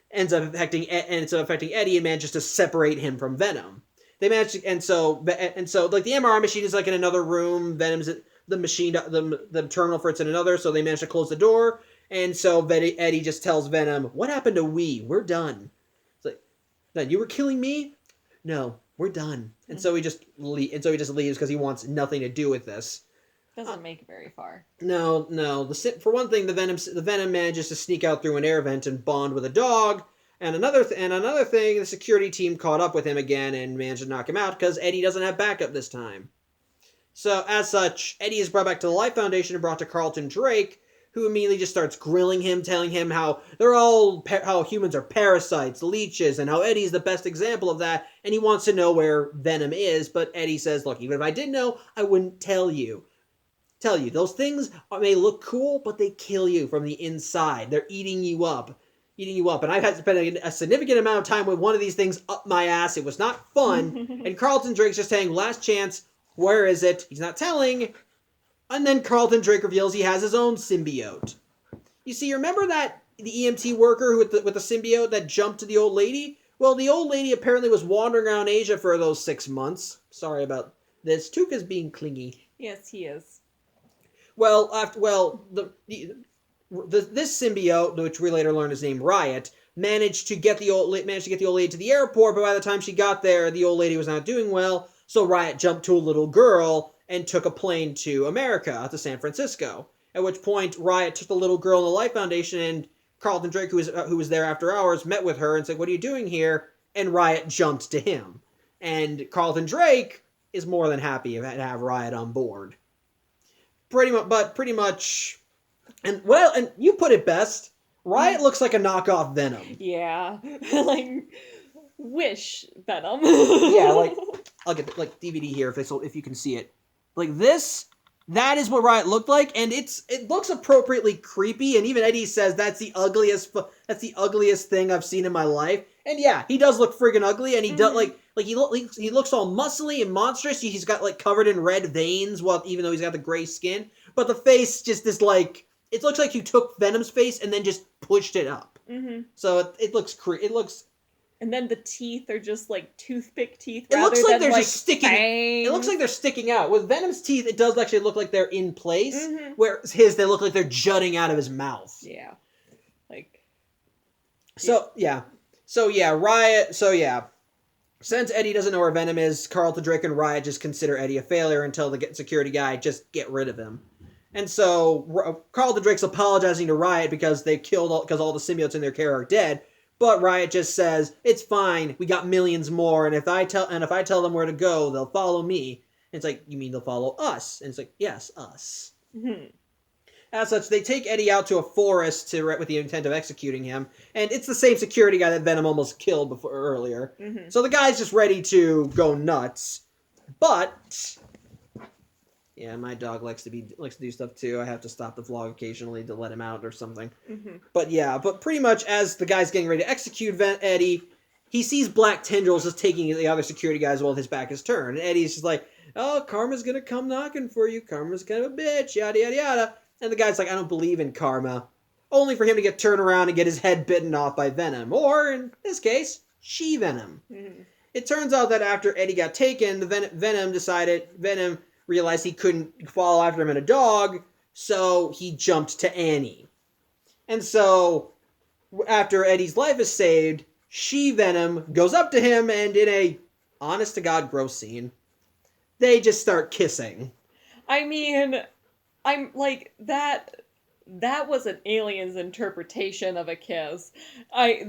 ends up affecting Eddie, and manages to separate him from Venom. They manage to, and so like the MRI machine is like in another room. Venom's the machine, the terminal for it's in another, so they manage to close the door, and so Eddie just tells Venom, "What happened to we? We're done." It's like, "No, you were killing me? No, we're done." And so he just leaves because he wants nothing to do with this. Doesn't make it very far. No. For one thing, the Venom manages to sneak out through an air vent and bond with a dog. And another thing, the security team caught up with him again and managed to knock him out because Eddie doesn't have backup this time. So, as such, Eddie is brought back to the Life Foundation and brought to Carlton Drake, who immediately just starts grilling him, telling him how how humans are parasites, leeches, and how Eddie's the best example of that, and he wants to know where Venom is, but Eddie says, "Look, even if I did know, I wouldn't tell you. Those things may look cool, but they kill you from the inside. They're eating you up. And I've had to spend a significant amount of time with one of these things up my ass. It was not fun." And Carlton Drake's just saying, "Last chance. Where is it?" He's not telling. And then Carlton Drake reveals he has his own symbiote. You see, remember the EMT worker with the symbiote that jumped to the old lady? Well, the old lady apparently was wandering around Asia for those 6 months. Sorry about this. Tuka's being clingy. Yes, he is. Well, this symbiote, which we later learned is named Riot, managed to get the old lady to the airport, but by the time she got there, the old lady was not doing well. So Riot jumped to a little girl and took a plane to America, to San Francisco. At which point, Riot took the little girl in the Life Foundation, and Carlton Drake, who was there after hours, met with her and said, "What are you doing here?" And Riot jumped to him. And Carlton Drake is more than happy to have Riot on board. pretty much, and you put it best. Riot looks like a knockoff Venom. Yeah, like Wish Venom. Yeah, like I'll get the, DVD here if you can see it. Like this, that is what Riot looked like, and it looks appropriately creepy. And even Eddie says that's the ugliest thing I've seen in my life. And yeah, he does look friggin' ugly, and he does he looks all muscly and monstrous. He's got covered in red veins, even though he's got the gray skin. But the face just is it looks like you took Venom's face and then just pushed it up. Mm-hmm. So it looks And then the teeth are just toothpick teeth. It looks like they're just sticking. fangs. It looks like they're sticking out. With Venom's teeth, it does actually look like they're in place. Mm-hmm. Whereas they look like they're jutting out of his mouth. Yeah. Riot. Since Eddie doesn't know where Venom is, Carlton Drake and Riot just consider Eddie a failure until the security guy just get rid of him. And so Carlton Drake's apologizing to Riot because they killed because all the symbiotes in their care are dead. But Riot just says, it's fine, we got millions more, and if I tell them where to go, they'll follow me. And it's like, you mean they'll follow us? And it's like, yes, us. Mm-hmm. As such, they take Eddie out to a forest with the intent of executing him, and it's the same security guy that Venom almost killed earlier. Mm-hmm. So the guy's just ready to go nuts. But yeah, my dog likes to do stuff too. I have to stop the vlog occasionally to let him out or something. Mm-hmm. But pretty much as the guy's getting ready to execute Eddie, he sees black tendrils just taking the other security guys while his back is turned. And Eddie's just like, oh, karma's gonna come knocking for you. Karma's kind of a bitch, yada, yada, yada. And the guy's like, I don't believe in karma. Only for him to get turned around and get his head bitten off by Venom. Or, in this case, She-Venom. Mm-hmm. It turns out that after Eddie got taken, Venom realized he couldn't follow after him in a dog, so he jumped to Annie. And so, after Eddie's life is saved, She-Venom goes up to him, and in a honest-to-God gross scene, they just start kissing. I mean, I'm like, that was an alien's interpretation of a kiss.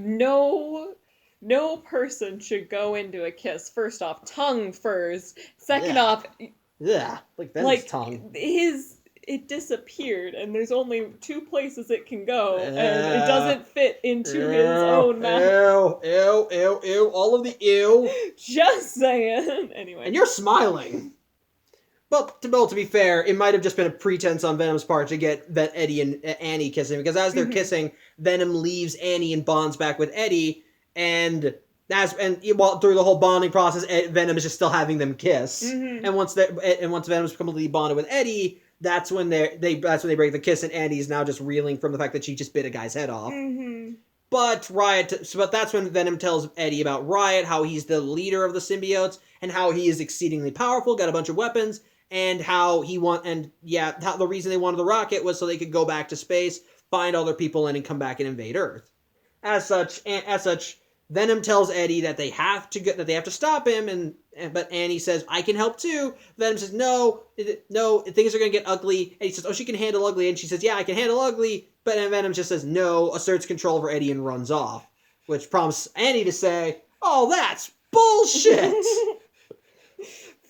No person should go into a kiss. First off, tongue first. Second off, yeah, like Venom's tongue. It disappeared, and there's only 2 places it can go, and it doesn't fit into his own mouth. Ew, all of the ew. Just saying. Anyway. And you're smiling. But to be fair, it might have just been a pretense on Venom's part to get Eddie and Annie kissing, because as they're kissing, Venom leaves Annie and bonds back with Eddie, and through the whole bonding process, Venom is just still having them kiss. Mm-hmm. And once Venom's completely bonded with Eddie, that's when they break the kiss, and Annie's now just reeling from the fact that she just bit a guy's head off. Mm-hmm. But that's when Venom tells Eddie about Riot, how he's the leader of the symbiotes, and how he is exceedingly powerful, got a bunch of weapons, and how the reason they wanted the rocket was so they could go back to space, find other people, and come back and invade Earth. As such, Venom tells Eddie that they have to stop him, but Annie says, I can help too. Venom says, no, things are going to get ugly. And he says, oh, she can handle ugly. And she says, yeah, I can handle ugly. But Venom just says, no, asserts control over Eddie and runs off. Which prompts Annie to say, oh, that's bullshit.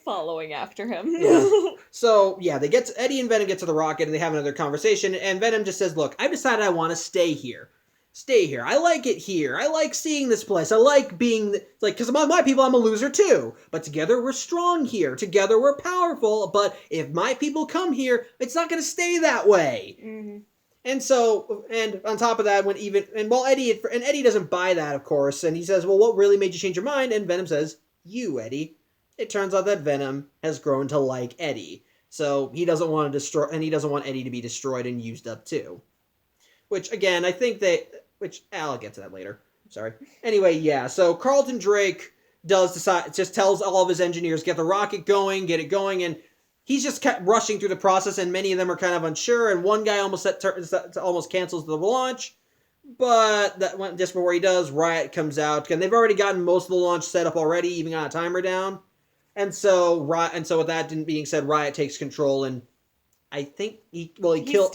Following after him. Yeah. So, yeah, Eddie and Venom get to the rocket, and they have another conversation. And Venom just says, look, I've decided I want to stay here. I like it here. I like seeing this place. I like being, because among my people, I'm a loser too. But together, we're strong here. Together, we're powerful. But if my people come here, it's not going to stay that way. Mm-hmm. And on top of that, Eddie doesn't buy that, of course. And he says, well, what really made you change your mind? And Venom says, you, Eddie. It turns out that Venom has grown to like Eddie. So he doesn't want to destroy, and he doesn't want Eddie to be destroyed and used up too. Which, again, I think I'll get to that later. Sorry. Anyway, yeah, so Carlton Drake just tells all of his engineers, get the rocket going, get it going, and he's just kept rushing through the process, and many of them are kind of unsure, and one guy almost cancels the launch, but just before he does, Riot comes out, and they've already gotten most of the launch set up already, even got a timer down, and so with that being said, Riot takes control, and I think he kills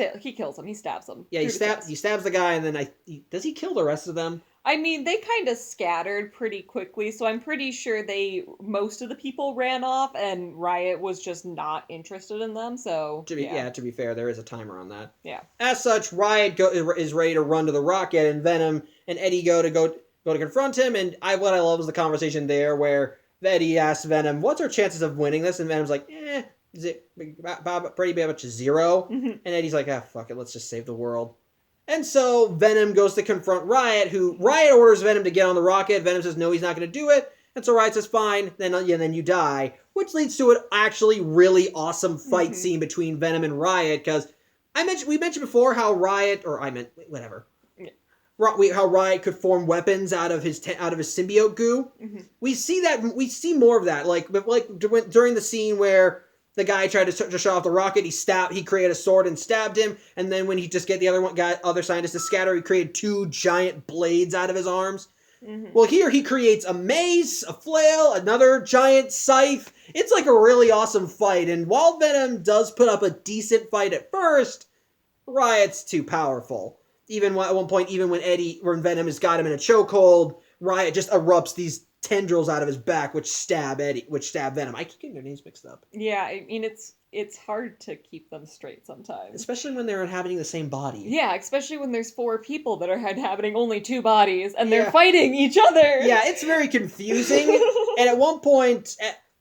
him. He stabs him. Yeah, he stabs the guy, and then does he kill the rest of them? I mean, they kind of scattered pretty quickly, so I'm pretty sure most of the people ran off, and Riot was just not interested in them, so, To be fair, there is a timer on that. Yeah. As such, Riot is ready to run to the rocket, and Venom and Eddie go to confront him, and what I love is the conversation there where Eddie asks Venom, what's our chances of winning this? And Venom's like, is it pretty much 0? And Eddie's like, fuck it, let's just save the world. And so Venom goes to confront Riot, who Riot orders Venom to get on the rocket. Venom says no, he's not going to do it. And so Riot says fine, then you die, which leads to an actually really awesome fight scene between Venom and Riot, because we mentioned before how Riot, or I meant whatever, how Riot could form weapons out of his symbiote goo. We see more of that, like during the scene where the guy tried to shut off the rocket. He created a sword and stabbed him. And then when he just get the other scientist to scatter, he created 2 giant blades out of his arms. Well, here he creates a mace, a flail, another giant scythe. It's like a really awesome fight. And while Venom does put up a decent fight at first, Riot's too powerful. Even at one point, when Venom has got him in a chokehold, Riot just erupts these tendrils out of his back, which stab Venom. I keep getting their names mixed up. Yeah, I mean, it's hard to keep them straight sometimes. Especially when they're inhabiting the same body. Yeah, especially when there's 4 people that are inhabiting only 2 bodies, and they're fighting each other. Yeah, it's very confusing. And at one point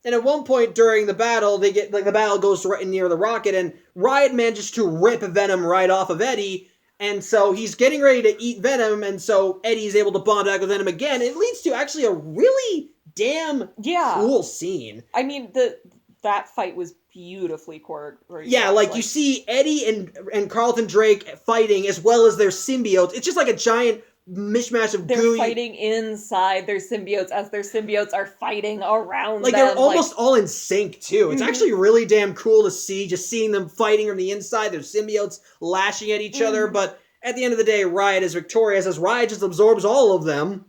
during the battle, the battle goes right near the rocket, and Riot manages to rip Venom right off of Eddie. And so he's getting ready to eat Venom, and so Eddie's able to bond back with Venom again. It leads to actually a really damn cool scene. I mean, that fight was beautifully choreographed. Yeah, like you see Eddie and Carlton Drake fighting as well as their symbiotes. It's just like a giant mishmash of They're fighting inside their symbiotes as their symbiotes are fighting around them. They're almost all in sync, too. It's actually really damn cool to see, just seeing them fighting from the inside, their symbiotes lashing at each other. But at the end of the day, Riot is victorious, as Riot just absorbs all of them,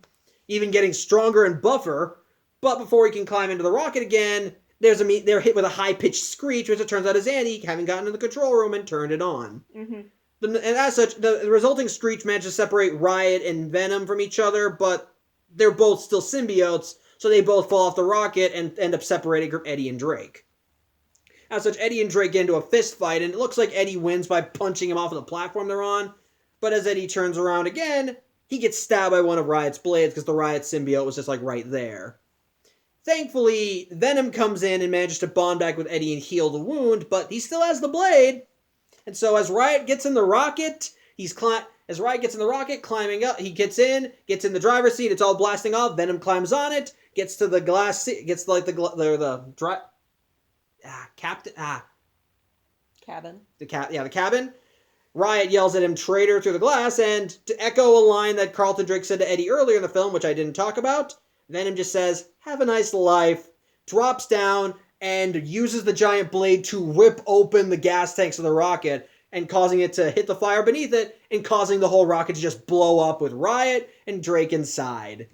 even getting stronger and buffer. But before he can climb into the rocket again, they're hit with a high-pitched screech, which it turns out is Annie, having gotten to the control room and turned it on. And as such, the resulting screech manages to separate Riot and Venom from each other, but they're both still symbiotes, so they both fall off the rocket and end up separating from Eddie and Drake. As such, Eddie and Drake get into a fist fight, and it looks like Eddie wins by punching him off of the platform they're on, but as Eddie turns around again, he gets stabbed by one of Riot's blades because the Riot symbiote was just right there. Thankfully, Venom comes in and manages to bond back with Eddie and heal the wound, but he still has the blade. And so as Riot gets in the rocket, climbing up, he gets in the driver's seat, it's all blasting off, Venom climbs on it, gets to the glass seat, gets to the cabin. Riot yells at him, traitor, through the glass, and to echo a line that Carlton Drake said to Eddie earlier in the film, which I didn't talk about, Venom just says, have a nice life, drops down, and uses the giant blade to rip open the gas tanks of the rocket, and causing it to hit the fire beneath it, and causing the whole rocket to just blow up with Riot and Drake inside.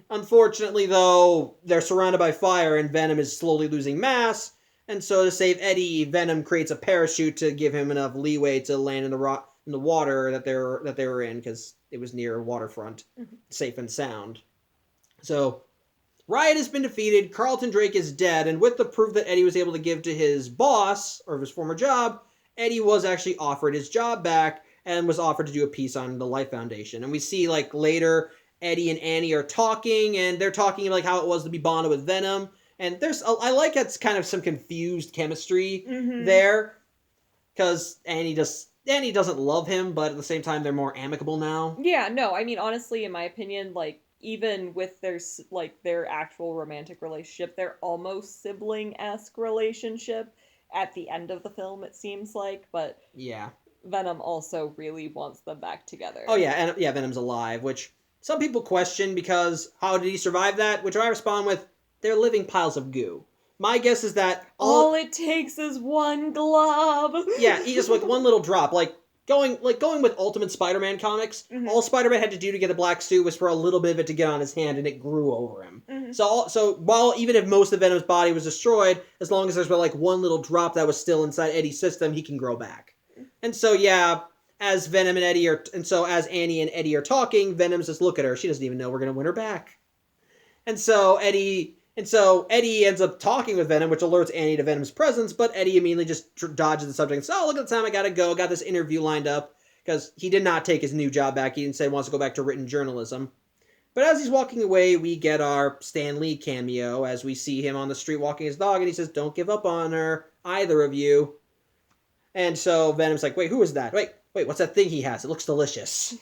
Unfortunately, though, they're surrounded by fire, and Venom is slowly losing mass, and so to save Eddie, Venom creates a parachute to give him enough leeway to land in the water that they were in, because it was near a waterfront, safe and sound. So Riot has been defeated, Carlton Drake is dead, and with the proof that Eddie was able to give to his boss, or his former job, Eddie was actually offered his job back, and was offered to do a piece on the Life Foundation. And we see, later, Eddie and Annie are talking, and they're talking, how it was to be bonded with Venom, and I like it's kind of some confused chemistry there, because Annie doesn't love him, but at the same time, they're more amicable now. Yeah, no, I mean, honestly, in my opinion, even with their actual romantic relationship, they're almost sibling-esque relationship at the end of the film, it seems like, but yeah, Venom also really wants them back together. Oh yeah, and Venom's alive, which some people question because how did he survive that? Which I respond with, they're living piles of goo. My guess is that all it takes is one glove. Yeah, he just one little drop, Going with Ultimate Spider-Man comics, all Spider-Man had to do to get a black suit was for a little bit of it to get on his hand, and it grew over him. So while even if most of Venom's body was destroyed, as long as there's one little drop that was still inside Eddie's system, he can grow back. And so yeah, as Venom and Eddie are, and so as Annie and Eddie are talking, Venom says, "Look at her. She doesn't even know we're gonna win her back." And so Eddie ends up talking with Venom, which alerts Annie to Venom's presence. But Eddie immediately just dodges the subject and says, "Oh, look at the time! I gotta go. Got this interview lined up." Because he did not take his new job back. He instead wants to go back to written journalism. But as he's walking away, we get our Stan Lee cameo as we see him on the street walking his dog, and he says, "Don't give up on her, either of you." And so Venom's like, "Wait, who is that? Wait, what's that thing he has? It looks delicious."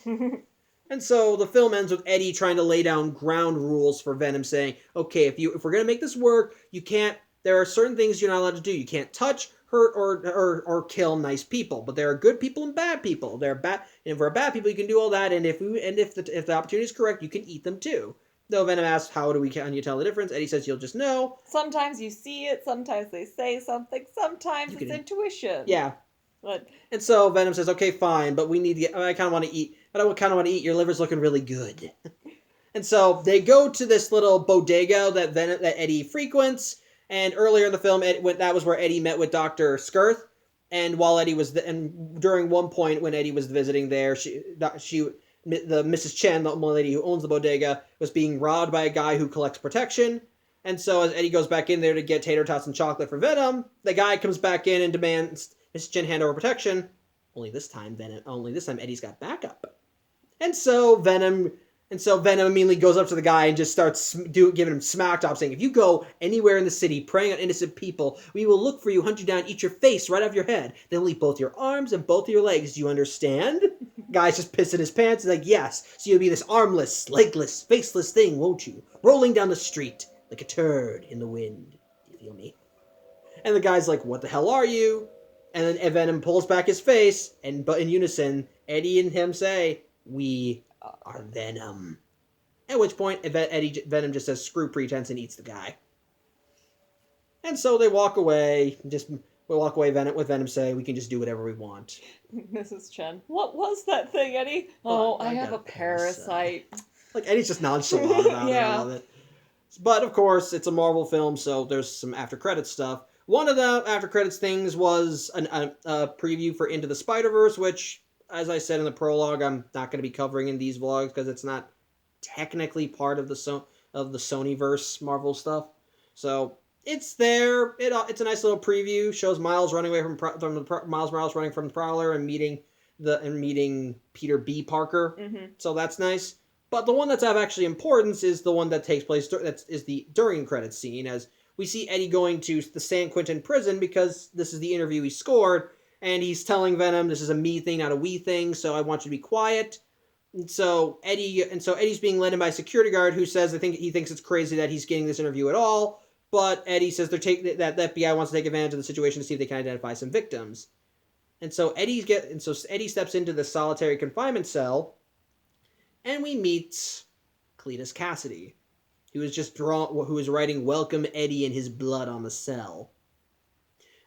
And so the film ends with Eddie trying to lay down ground rules for Venom, saying, "Okay, if we're gonna make this work, you can't. There are certain things you're not allowed to do. You can't touch, hurt, or kill nice people. But there are good people and bad people. There are bad, and for bad people, you can do all that. And if the opportunity is correct, you can eat them too." Though Venom asks, can you tell the difference? Eddie says, "You'll just know." Sometimes you see it. Sometimes they say something. Sometimes it's intuition. Yeah. But And so Venom says, "Okay, fine, but we need to get. I kind of want to eat. But I kind of want to eat. Your liver's looking really good." And so they go to this little bodega that Eddie frequents. And earlier in the film, that was where Eddie met with Dr. Skirth. And while Eddie was, and during one point when Eddie was visiting there, the Mrs. Chen, the lady who owns the bodega, was being robbed by a guy who collects protection. And so as Eddie goes back in there to get tater tots and chocolate for Venom, the guy comes back in and demands Mrs. Chen hand over protection. Only this time Eddie's got backup. And so Venom immediately goes up to the guy and just starts giving him smack talk, saying, "If you go anywhere in the city preying on innocent people, we will look for you, hunt you down, eat your face right off your head. Then we'll eat both your arms and both of your legs. Do you understand?" Guy's just pissing his pants. He's like, "Yes. So you'll be this armless, legless, faceless thing, won't you? Rolling down the street like a turd in the wind. Do you feel me?" And the guy's like, "What the hell are you?" And then Venom pulls back his face, but in unison, Eddie and him say, "We are Venom." At which point, Venom just says, "Screw pretense," and eats the guy. And so they walk away. With Venom say, "We can just do whatever we want." Mrs. Chen, "What was that thing, Eddie?" "Oh, I have a parasite." Like, Eddie's just nonchalant about it. I love it. But of course, it's a Marvel film, so there's some after credits stuff. One of the after credits things was a preview for Into the Spider-Verse, which, as I said in the prologue, I'm not going to be covering in these vlogs because it's not technically part of the Sonyverse Marvel stuff. So it's there. It's a nice little preview. Shows Miles running away Miles Morales running from Prowler and meeting Peter B. Parker. Mm-hmm. So that's nice. But the one that's of actually importance is the one that takes place the during credits scene, as we see Eddie going to the San Quentin prison because this is the interview he scored, and he's telling Venom, "This is a me thing, not a we thing, so I want you to be quiet." And so Eddie's being led in by a security guard who says he thinks it's crazy that he's getting this interview at all, but Eddie says that the FBI wants to take advantage of the situation to see if they can identify some victims. And so Eddie steps into the solitary confinement cell, and we meet Cletus Cassidy, who was writing "Welcome Eddie" in his blood on the cell.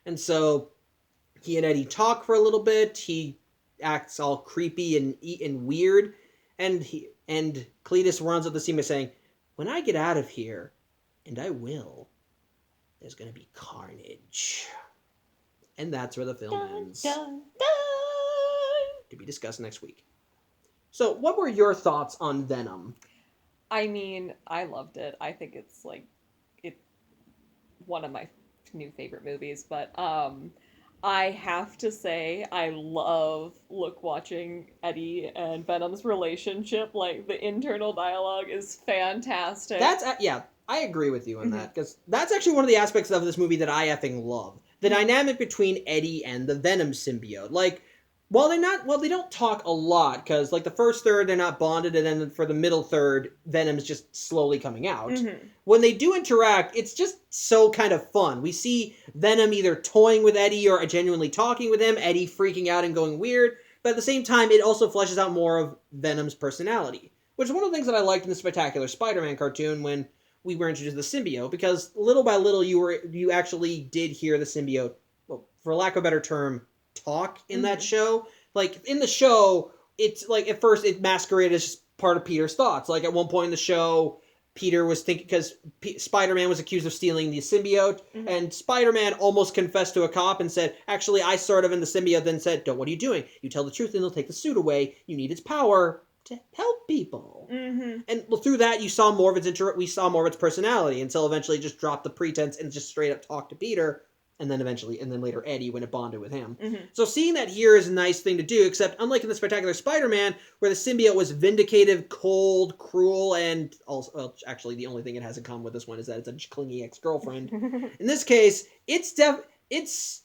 And so he and Eddie talk for a little bit. He acts all creepy and weird, and Cletus runs up the scene by saying, "When I get out of here, and I will, there's going to be carnage." And that's where the film ends. Dun, dun. To be discussed next week. So, what were your thoughts on Venom? I mean, I loved it. I think it's one of my new favorite movies, but I have to say I love watching Eddie and Venom's relationship. Like, the internal dialogue is fantastic. I agree with you on that, because that's actually one of the aspects of this movie that I effing love. The dynamic between Eddie and the Venom symbiote. Like, while they don't talk a lot, because like the first third they're not bonded, and then for the middle third, Venom's just slowly coming out. Mm-hmm. When they do interact, it's just so kind of fun. We see Venom either toying with Eddie or genuinely talking with him, Eddie freaking out and going weird, but at the same time, it also fleshes out more of Venom's personality, which is one of the things that I liked in the Spectacular Spider-Man cartoon when we were introduced to the symbiote, because little by little you actually did hear the symbiote, well, for lack of a better term, talk in that show. Like, in the show, it's like, at first it masqueraded as just part of Peter's thoughts. Like, at one point in the show, Peter was thinking, because Spider-Man was accused of stealing the symbiote, and Spider-Man almost confessed to a cop and said, actually, I sort of in the symbiote, then said, what are you doing? You tell the truth and they'll take the suit away. You need its power to help people. And through that, we saw more of its personality until eventually it just dropped the pretense and just straight up talked to Peter. And then later Eddie when it bonded with him. So seeing that here is a nice thing to do, except unlike in the Spectacular Spider-Man, where the symbiote was vindicative, cold, cruel, and also, well, actually the only thing it has in common with this one is that it's a clingy ex-girlfriend. In this case, it's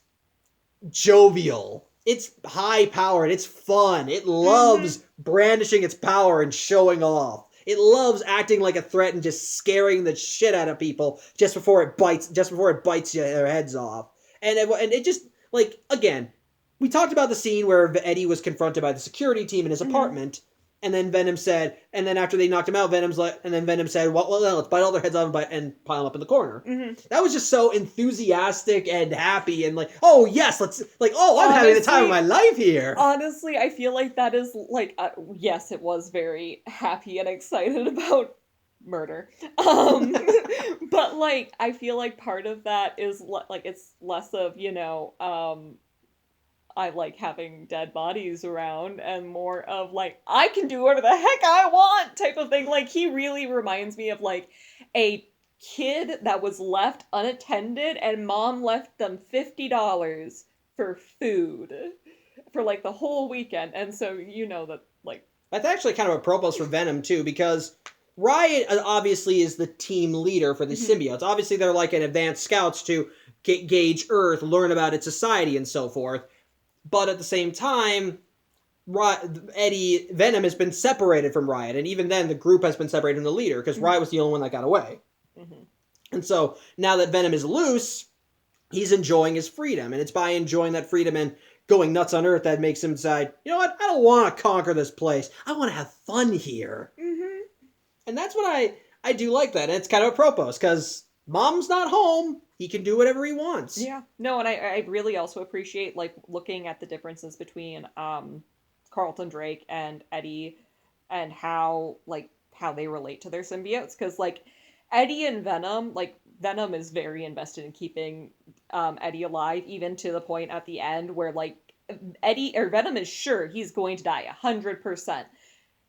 jovial. It's high-powered. It's fun. It loves brandishing its power and showing off. It loves acting like a threat and just scaring the shit out of people just before it bites their heads off. And it just, like, again, we talked about the scene where Eddie was confronted by the security team in his apartment, and then Venom said, and then after they knocked him out, Venom said, well, let's bite all their heads off and pile them up in the corner. That was just so enthusiastic and happy and like, oh yes, I'm having the time of my life here. Honestly, I feel like that is like, yes, it was very happy and excited about murder. But like, I feel like part of that is like, it's less of, I like having dead bodies around and more of like, I can do whatever the heck I want type of thing. Like, he really reminds me of like a kid that was left unattended and mom left them $50 for food for like the whole weekend. And so, that like. That's actually kind of a propos for Venom too, because Riot obviously is the team leader for the symbiotes. Obviously they're like an advanced scouts to gauge Earth, learn about its society and so forth. But at the same time, Venom has been separated from Riot, and even then, the group has been separated from the leader, because Riot was the only one that got away. And so, now that Venom is loose, he's enjoying his freedom, and it's by enjoying that freedom and going nuts on Earth that makes him decide, you know what, I don't want to conquer this place, I want to have fun here. And that's what I do like that, and it's kind of a propos, because Mom's not home, he can do whatever he wants. Yeah. No, and I really also appreciate, like, looking at the differences between Carlton Drake and Eddie and how they relate to their symbiotes. Because, like, Eddie and Venom, like, Venom is very invested in keeping Eddie alive, even to the point at the end where, like, Venom is sure he's going to die 100%.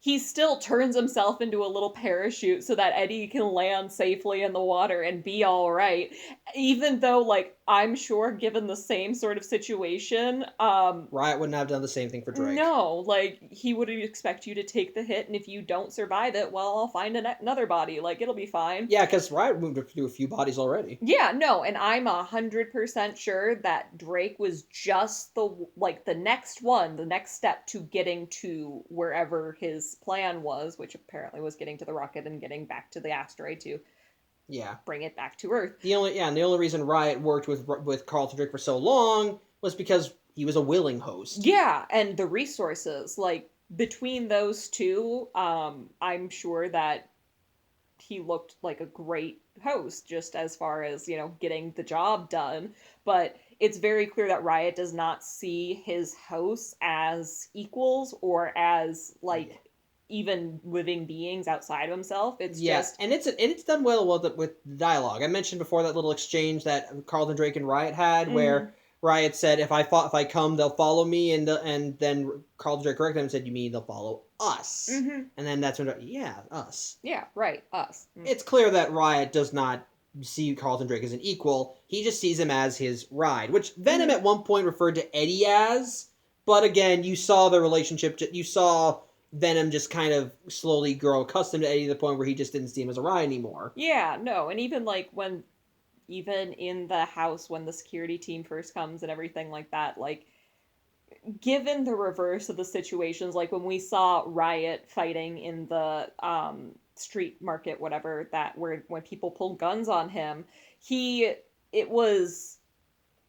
He still turns himself into a little parachute so that Eddie can land safely in the water and be all right. Even though, like, I'm sure given the same sort of situation, Riot wouldn't have done the same thing for Drake. No, like, he would expect you to take the hit, and if you don't survive it, well, I'll find another body. Like, it'll be fine. Yeah, because Riot moved through a few bodies already. Yeah, no, and I'm 100% sure that Drake was just the next one, the next step to getting to wherever his plan was, which apparently was getting to the rocket and getting back to the asteroid to bring it back to Earth. The only reason Riot worked with Carlton Drake for so long was because he was a willing host. Yeah, and the resources, like, between those two, I'm sure that he looked like a great host, just as far as, getting the job done. But it's very clear that Riot does not see his hosts as equals or as, like, even living beings outside of himself. It's just... and it's done well with dialogue. I mentioned before that little exchange that Carlton Drake and Riot had, where Riot said, if I come, they'll follow me, and then Carlton Drake corrected him and said, you mean they'll follow us? And then that's when, us. Yeah, right, us. It's clear that Riot does not see Carlton Drake as an equal. He just sees him as his ride, which Venom at one point referred to Eddie as, but again, you saw the relationship, you saw Venom just kind of slowly grow accustomed to Eddie to the point where he just didn't see him as a ride anymore. Yeah, no, and even like even in the house when the security team first comes and everything like that, like, given the reverse of the situations, like when we saw Riot fighting in the street market, whatever, when people pulled guns on him, it was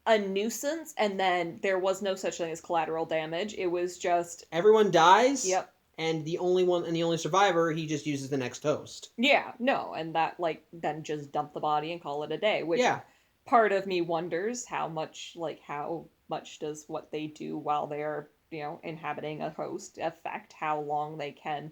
a nuisance, and then there was no such thing as collateral damage. It was just everyone dies. Yep. And the only survivor, he just uses the next host. Yeah, no, and that, like, then just dump the body and call it a day, which part of me wonders how much does what they do while they're, inhabiting a host affect how long they can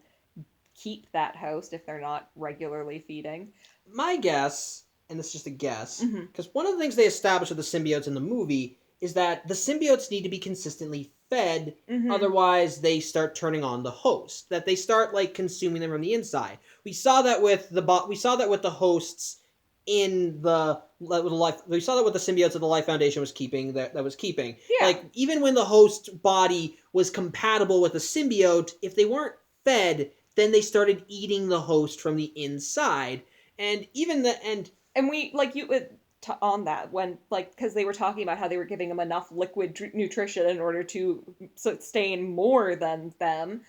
keep that host if they're not regularly feeding. My guess, and this is just a guess, Mm-hmm. because one of the things they establish with the symbiotes in the movie is that the symbiotes need to be consistently fed, Mm-hmm. otherwise they start turning on the host. That they start like consuming them from the inside. We saw that with the hosts in the life. We saw that with the symbiotes that the Life Foundation was keeping. That was keeping. Yeah. Like even when the host body was compatible with the symbiote, if they weren't fed, then they started eating the host from the inside. And even the and we like you on that when like because they were talking about how they were giving them enough liquid nutrition in order to sustain more than them.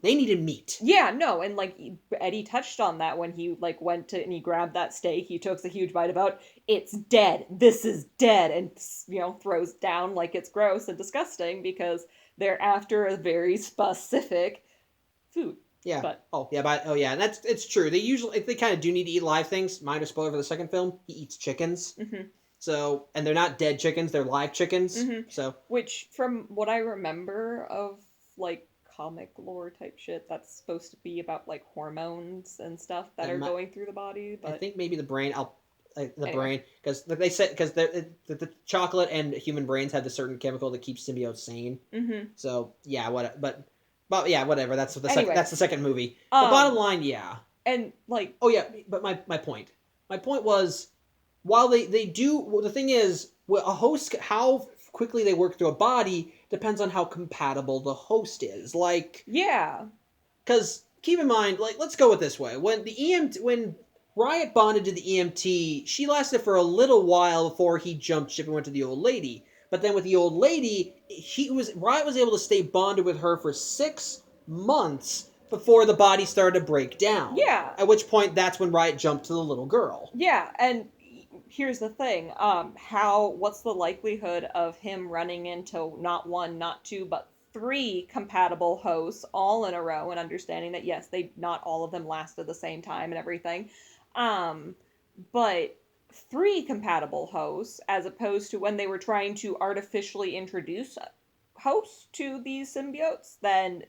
They needed meat. Yeah, no, and like Eddie touched on that when he like went to and he grabbed that steak. He took a huge bite about it's dead. This is dead, and throws down like it's gross and disgusting because they're after a very specific food. Yeah. But and it's true. They kind of do need to eat live things. Minor spoiler for the second film: he eats chickens. Mm-hmm. So, and they're not dead chickens; they're live chickens. Mm-hmm. So, which, from what I remember of like comic lore type shit, that's supposed to be about like hormones and stuff that are going through the body. But I think maybe the brain. Brain, because they said because the chocolate and human brains have a certain chemical that keeps symbiotes sane. Mm-hmm. So yeah, but yeah, whatever. That's Anyway. That's the second movie. The bottom line, yeah. And like, oh yeah, but my point was, while they do, well, the thing is, a host, how quickly they work through a body depends on how compatible the host is. Like, yeah, because keep in mind, like, let's go with this way: when when Riot bonded to the EMT, she lasted for a little while before he jumped ship and went to the old lady. But then with the old lady, Riot was able to stay bonded with her for 6 months before the body started to break down. Yeah. At which point, that's when Riot jumped to the little girl. Yeah, and here's the thing: what's the likelihood of him running into not one, not two, but 3 compatible hosts all in a row, and understanding that yes, not all of them last at the same time and everything, but 3 compatible hosts, as opposed to when they were trying to artificially introduce hosts to these symbiotes, then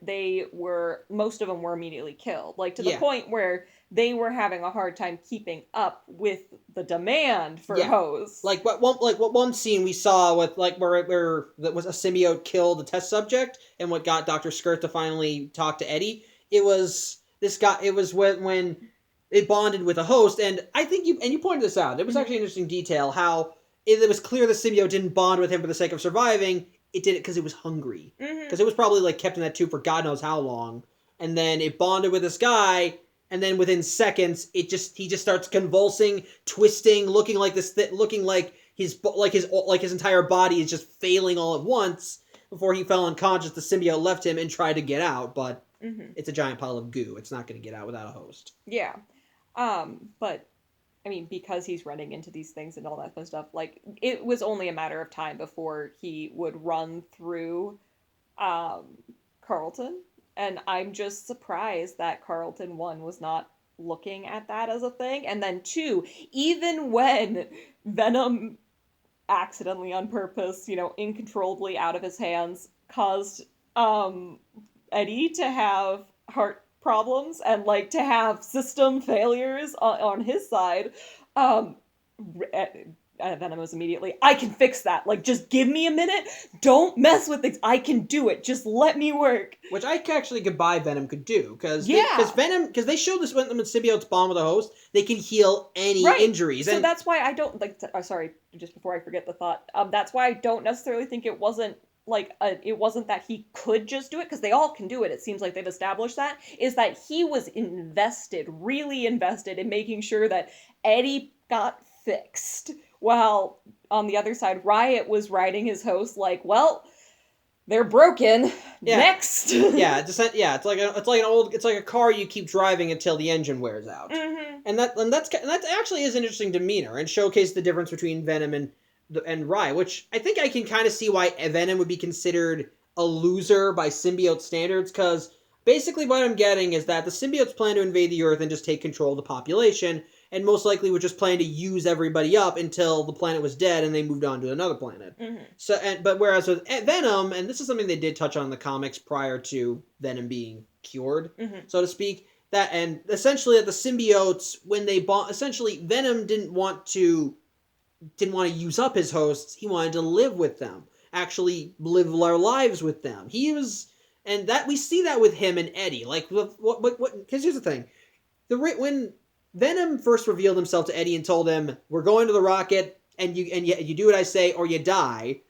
most of them were immediately killed, like to the point where they were having a hard time keeping up with the demand for hosts. Like what one scene we saw with like where that was a symbiote killed a test subject, and what got Dr. Skirt to finally talk to Eddie. It was this guy. It was when it bonded with a host, and I think you pointed this out. It was actually an interesting detail how it was clear the symbiote didn't bond with him for the sake of surviving. It did it because it was hungry. Because it was probably like kept in that tube for God knows how long, and then it bonded with this guy, and then within seconds, he just starts convulsing, twisting, looking like his entire body is just failing all at once. Before he fell unconscious, the symbiote left him and tried to get out, but it's a giant pile of goo. It's not going to get out without a host. Yeah. But I mean, because he's running into these things and all that fun stuff, like, it was only a matter of time before he would run through Carlton. And I'm just surprised that Carlton, 1, was not looking at that as a thing. And then 2, even when Venom accidentally, on purpose, uncontrollably out of his hands, caused Eddie to have heart problems and like to have system failures on his side, Venom was immediately, I can fix that, like, just give me a minute, don't mess with things, I can do it, just let me work. Which I actually could buy Venom could do, because they showed this when the symbiotes bond with a host, they can heal any injuries. So that's why I don't like sorry, just before I forget the thought, that's why I don't necessarily think it wasn't it wasn't that he could just do it, because they all can do it. It seems like they've established that. Is that he was really invested in making sure that Eddie got fixed. While on the other side, Riot was riding his host like, well, they're broken. Yeah. Next. It's like a car you keep driving until the engine wears out. Mm-hmm. And that actually is an interesting demeanor and showcase the difference between Venom and Riot, which I think I can kind of see why Venom would be considered a loser by symbiote standards, because basically what I'm getting is that the symbiotes plan to invade the Earth and just take control of the population, and most likely would just plan to use everybody up until the planet was dead and they moved on to another planet. Mm-hmm. But whereas with Venom, and this is something they did touch on in the comics prior to Venom being cured, so to speak, and essentially that the symbiotes, when they bond, essentially Venom didn't want to use up his hosts. He wanted to live with them, actually live their lives with them. He was, and that we see that with him and Eddie. Like what? Because here's the thing: when Venom first revealed himself to Eddie and told him, "We're going to the rocket, and you do what I say or you die."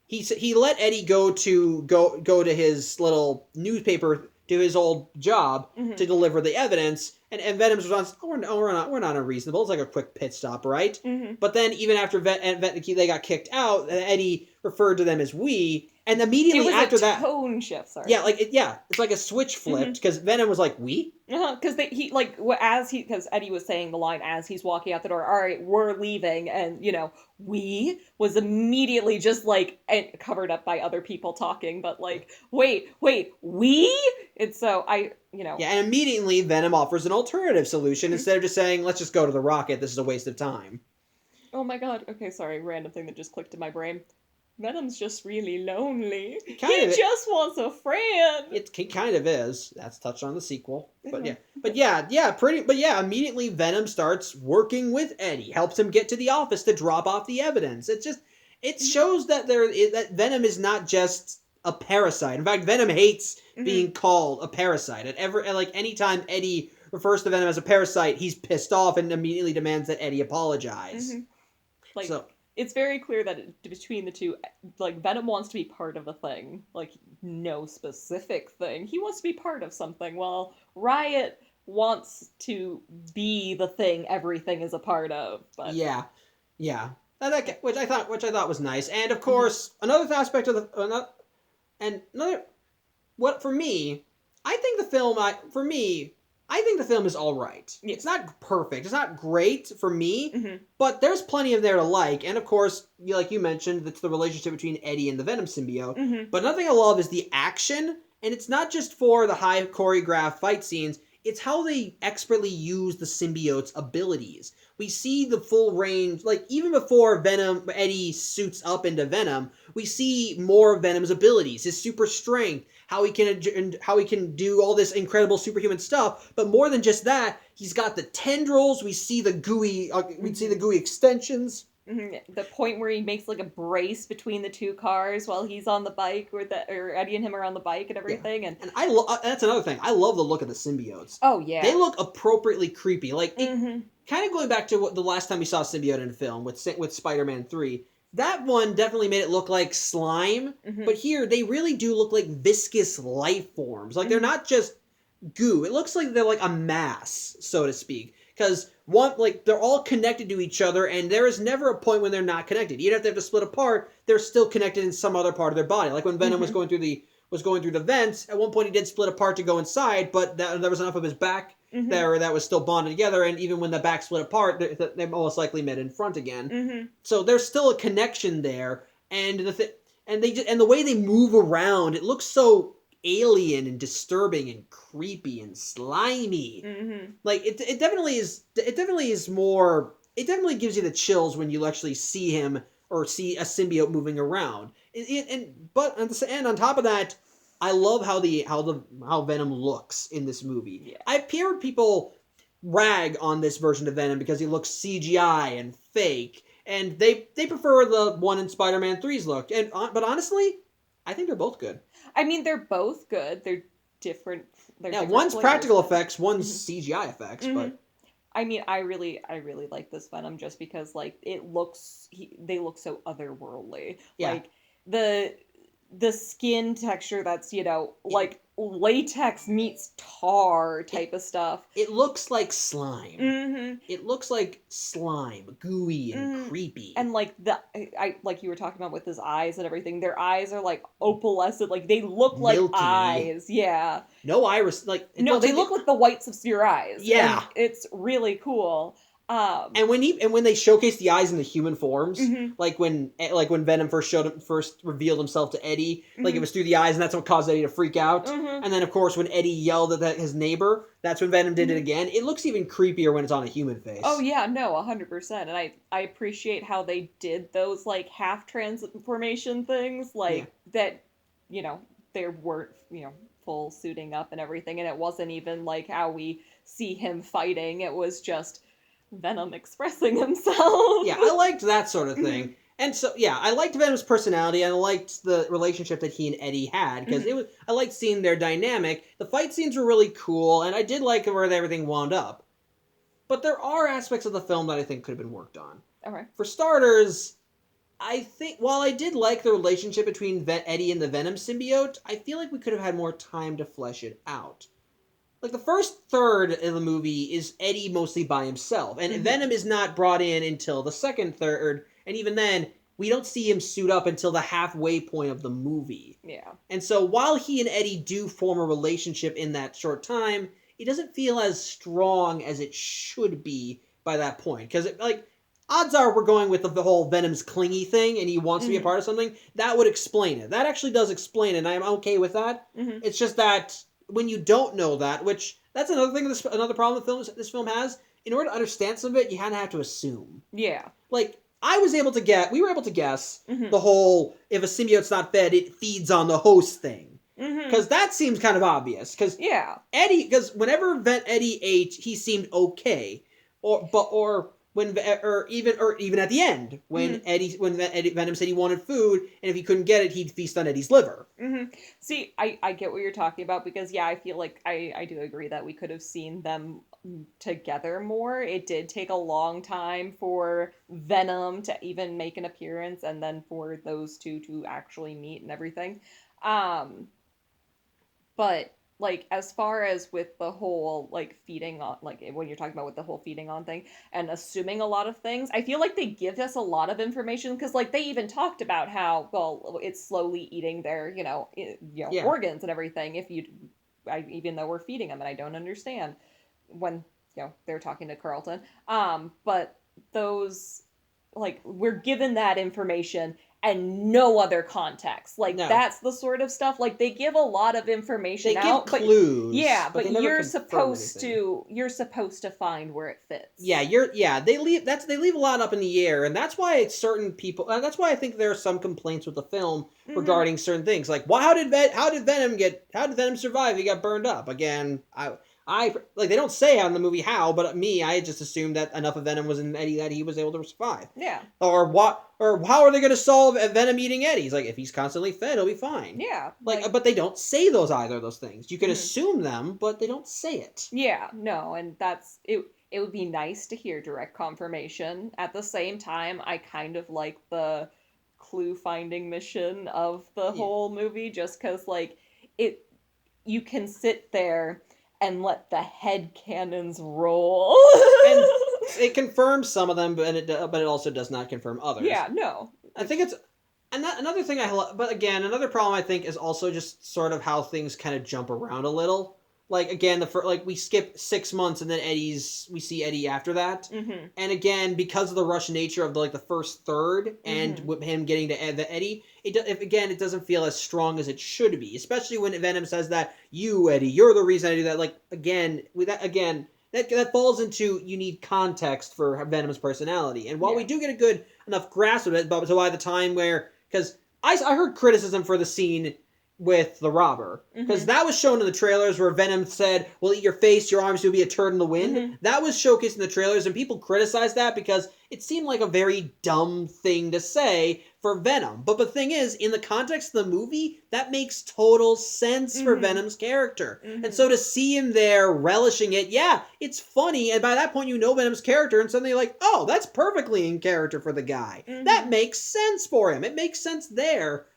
He let Eddie go to his little newspaper, to his old job, to deliver the evidence, and Venom's response, we're not unreasonable. It's like a quick pit stop, right? But then even after they got kicked out, Eddie referred to them as we, and immediately after that, tone shift. Sorry. Yeah, it's like a switch flipped because Venom was like, we. Because because Eddie was saying the line as he's walking out the door. All right, we're leaving, and we was immediately just like covered up by other people talking, but like, wait, we. And so Yeah, and immediately Venom offers an alternative solution instead of just saying, let's just go to the rocket. This is a waste of time. Oh my god. Okay, sorry. Random thing that just clicked in my brain. Venom's just really lonely. He just wants a friend. He kind of is. That's touched on the sequel. But yeah, immediately Venom starts working with Eddie, helps him get to the office to drop off the evidence. It shows that that Venom is not just a parasite. In fact, Venom hates being called a parasite. Anytime Eddie refers to Venom as a parasite, he's pissed off and immediately demands that Eddie apologize. It's very clear that between the two, like, Venom wants to be part of a thing. Like, no specific thing. He wants to be part of something, while Riot wants to be the thing everything is a part of. But... Yeah. Which I thought was nice. And, of course, another aspect of for me, I think the film is all right. Yes. It's not perfect. It's not great for me, but there's plenty of there to like. And of course, like you mentioned, it's the relationship between Eddie and the Venom symbiote. But another thing I love is the action, and it's not just for the high choreographed fight scenes. It's how they expertly use the symbiote's abilities. We see the full range, like even before Eddie suits up into Venom, we see more of Venom's abilities, his super strength, how he can do all this incredible superhuman stuff. But more than just that, he's got the tendrils. We see the gooey, extensions. The point where he makes like a brace between the two cars while he's on the bike, or Eddie and him are on the bike and everything. Yeah. And that's another thing. I love the look of the symbiotes. Oh yeah, they look appropriately creepy. Like kind of going back to the last time we saw a symbiote in a film with Spider-Man 3. That one definitely made it look like slime, but here they really do look like viscous life forms. Like they're not just goo. It looks like they're like a mass, so to speak. Because they're all connected to each other, and there is never a point when they're not connected. Even if they have to split apart, they're still connected in some other part of their body. Like when Venom was going through the vents, at one point he did split apart to go inside, but there was enough of his back there that was still bonded together, and even when the back split apart, they most likely met in front again. So there's still a connection there, and the way they move around, it looks so alien and disturbing and creepy and slimy. Like it definitely is more. It definitely gives you the chills when you actually see him or see a symbiote moving around. And on top of that, I love how Venom looks in this movie. Yeah. I've heard people rag on this version of Venom because he looks CGI and fake, and they prefer the one in Spider-Man 3's look. But honestly, I think they're both good. I mean, they're both good. They're different. One's practical effects, one's CGI effects, but. I mean, I really like this Venom just because, like, they look so otherworldly. Yeah. Like, the skin texture that's, like latex meets tar type of stuff. It looks like slime. It looks like slime, gooey and creepy. And like like you were talking about with his eyes and everything, their eyes are like opalescent, like they look like milky eyes. Yeah. No iris, like no, they look like the whites of your eyes. Yeah. And it's really cool. And when they showcase the eyes in the human forms, like when Venom first revealed himself to Eddie, like it was through the eyes, and that's what caused Eddie to freak out. And then of course when Eddie yelled at his neighbor, that's when Venom did it again. It looks even creepier when it's on a human face. Oh yeah, no, 100%. And I appreciate how they did those like half transformation things, like that. There weren't full suiting up and everything, and it wasn't even like how we see him fighting. It was just Venom expressing himself. Yeah, I liked that sort of thing. And so, yeah, I liked Venom's personality, and I liked the relationship that he and Eddie had, because I liked seeing their dynamic. The fight scenes were really cool, and I did like where everything wound up. But there are aspects of the film that I think could have been worked on. Okay. For starters, I think, while I did like the relationship between Eddie and the Venom symbiote, I feel like we could have had more time to flesh it out. Like, the first third of the movie is Eddie mostly by himself, and Venom is not brought in until the second third, and even then, we don't see him suit up until the halfway point of the movie. Yeah. And so, while he and Eddie do form a relationship in that short time, it doesn't feel as strong as it should be by that point. Because, like, odds are we're going with the whole Venom's clingy thing, and he wants to be a part of something. That would explain it. That actually does explain it, and I'm okay with that. It's just that when you don't know that, which that's another thing, another problem this film has. In order to understand some of it, you kind of have to assume. Yeah. Like, we were able to guess the whole, if a symbiote's not fed, it feeds on the host thing. Because that seems kind of obvious. Because whenever Eddie ate, he seemed okay. Even at the end, when Venom said he wanted food, and if he couldn't get it, he'd feast on Eddie's liver. See, I get what you're talking about, because I feel like I do agree that we could have seen them together more. It did take a long time for Venom to even make an appearance, and then for those two to actually meet and everything. But like, as far as with the whole like feeding on, like when you're talking about with the whole feeding on thing and assuming a lot of things, I feel like they give us a lot of information, because like they even talked about how, well, it's slowly eating their organs and everything, even though we're feeding them, and I don't understand when they're talking to Carlton, but those, like, we're given that information and no other context. Like, that's the sort of stuff, like, they give a lot of information out. They give clues. But you're supposed to find where it fits. They leave a lot up in the air, and that's why certain people, that's why I think there are some complaints with the film regarding certain things. Like, how did Venom survive? He got burned up. Again, I like, they don't say on the movie how, but I just assumed that enough of Venom was in Eddie that he was able to survive. Yeah. Or how are they going to solve Venom eating Eddie? He's like, if he's constantly fed, he'll be fine. Yeah. But they don't say either of those things. You can assume them, but they don't say it. Yeah, no, and that's it. It would be nice to hear direct confirmation. At the same time, I kind of like the clue finding mission of the whole movie, just because like you can sit there and let the headcanons roll. And it confirms some of them, but it also does not confirm others. Yeah, no. I think it's... And another thing but again, another problem I think is also just sort of how things kind of jump around a little. Like, again, we skip 6 months, and then we see Eddie after that. And again, because of the rush nature of the first third, and with him getting to Eddie, it doesn't feel as strong as it should be. Especially when Venom says that, you, Eddie, you're the reason I do that. Like, that falls into, you need context for Venom's personality. And while we do get a good enough grasp of it, but by the time because I heard criticism for the scene with the robber, because that was shown in the trailers where Venom said, "We'll eat your face, your arms will be a turd in the wind." That was showcased in the trailers, and people criticized that because it seemed like a very dumb thing to say for Venom. But the thing is, in the context of the movie, that makes total sense for Venom's character. And so to see him there relishing it, it's funny, and by that point you know Venom's character, and suddenly you're like, oh, that's perfectly in character for the guy. That makes sense for him. It makes sense there.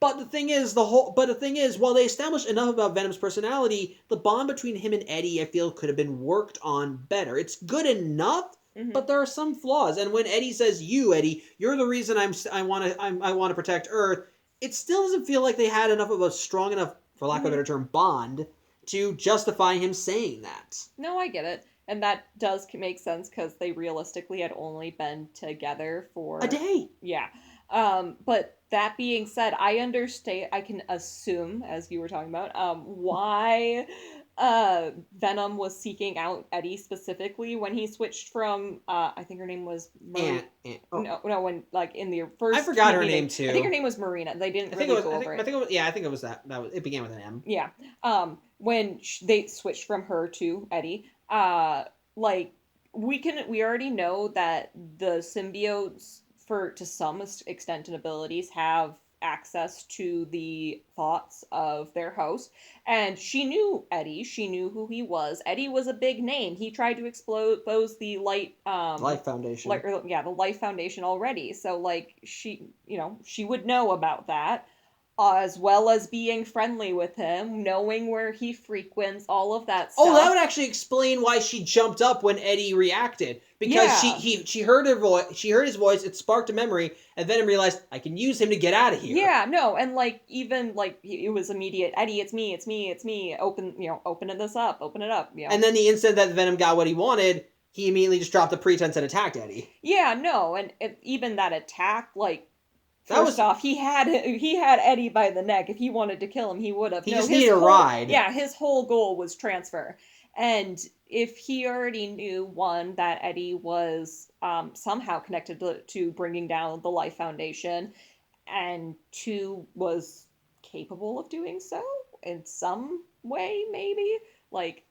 But the thing is, while they established enough about Venom's personality, the bond between him and Eddie, I feel, could have been worked on better. It's good enough, but there are some flaws. And when Eddie says, "You, Eddie, you're the reason I want to protect Earth," it still doesn't feel like they had enough of a strong enough, for lack of a better term, bond to justify him saying that. No, I get it. And that does make sense, because they realistically had only been together for a day. Yeah. But that being said, I understand, I can assume, as you were talking about, why Venom was seeking out Eddie specifically when he switched from, I think her name was no, when like in the first. I forgot her meeting, name too. I think her name was Marina. They didn't really go over it. I think it was that. It began with an M. Yeah. When they switched from her to Eddie, like we already know that the symbiotes, to some extent and abilities, have access to the thoughts of their host, and she knew Eddie. She knew who he was. Eddie was a big name. He tried to expose the Life Foundation. The Life Foundation already. So like she would know about that, as well as being friendly with him, knowing where he frequents, all of that stuff. Oh, that would actually explain why she jumped up when Eddie reacted. Because she heard her voice, she heard his voice, it sparked a memory, and Venom realized, I can use him to get out of here. Yeah, no, and like even like it was immediate, Eddie, it's me. Open this up, open it up. And then the instant that Venom got what he wanted, he immediately just dropped the pretense and attacked Eddie. Yeah, no, and even that attack, like, first off, he had Eddie by the neck. If he wanted to kill him, he would have. He just needed a ride. Yeah, his whole goal was transfer. And if he already knew, one, that Eddie was somehow connected to bringing down the Life Foundation, and two, was capable of doing so in some way, maybe, like,